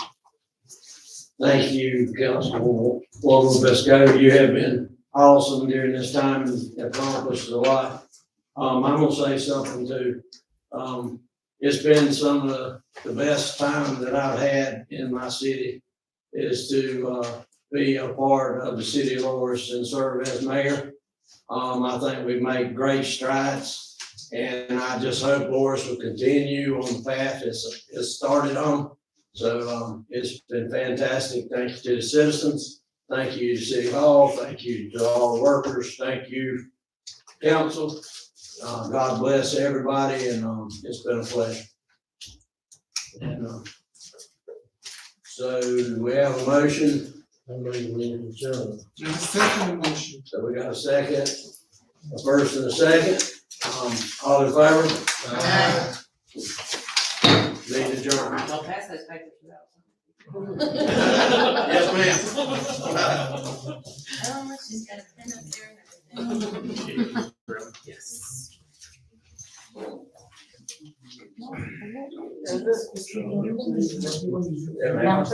Thank you, Councilwoman Pasco. You have been awesome during this time and accomplished a lot. I'm gonna say something too. It's been some of the best time that I've had in my city is to, be a part of the city of Loris and serve as mayor. I think we've made great strides, and I just hope Loris will continue on the path it's started on. So, it's been fantastic. Thank you to the citizens. Thank you to City Hall. Thank you to all the workers. Thank you, council. God bless everybody, and, it's been a pleasure. And, so we have a motion. I made the meeting adjourned. Second motion. So we got a second, a first and a second. All in favor? Meeting adjourned. Don't pass those papers without. Yes, ma'am. Oh, she's got a pen up there and everything. Yes. Yeah, ma'am.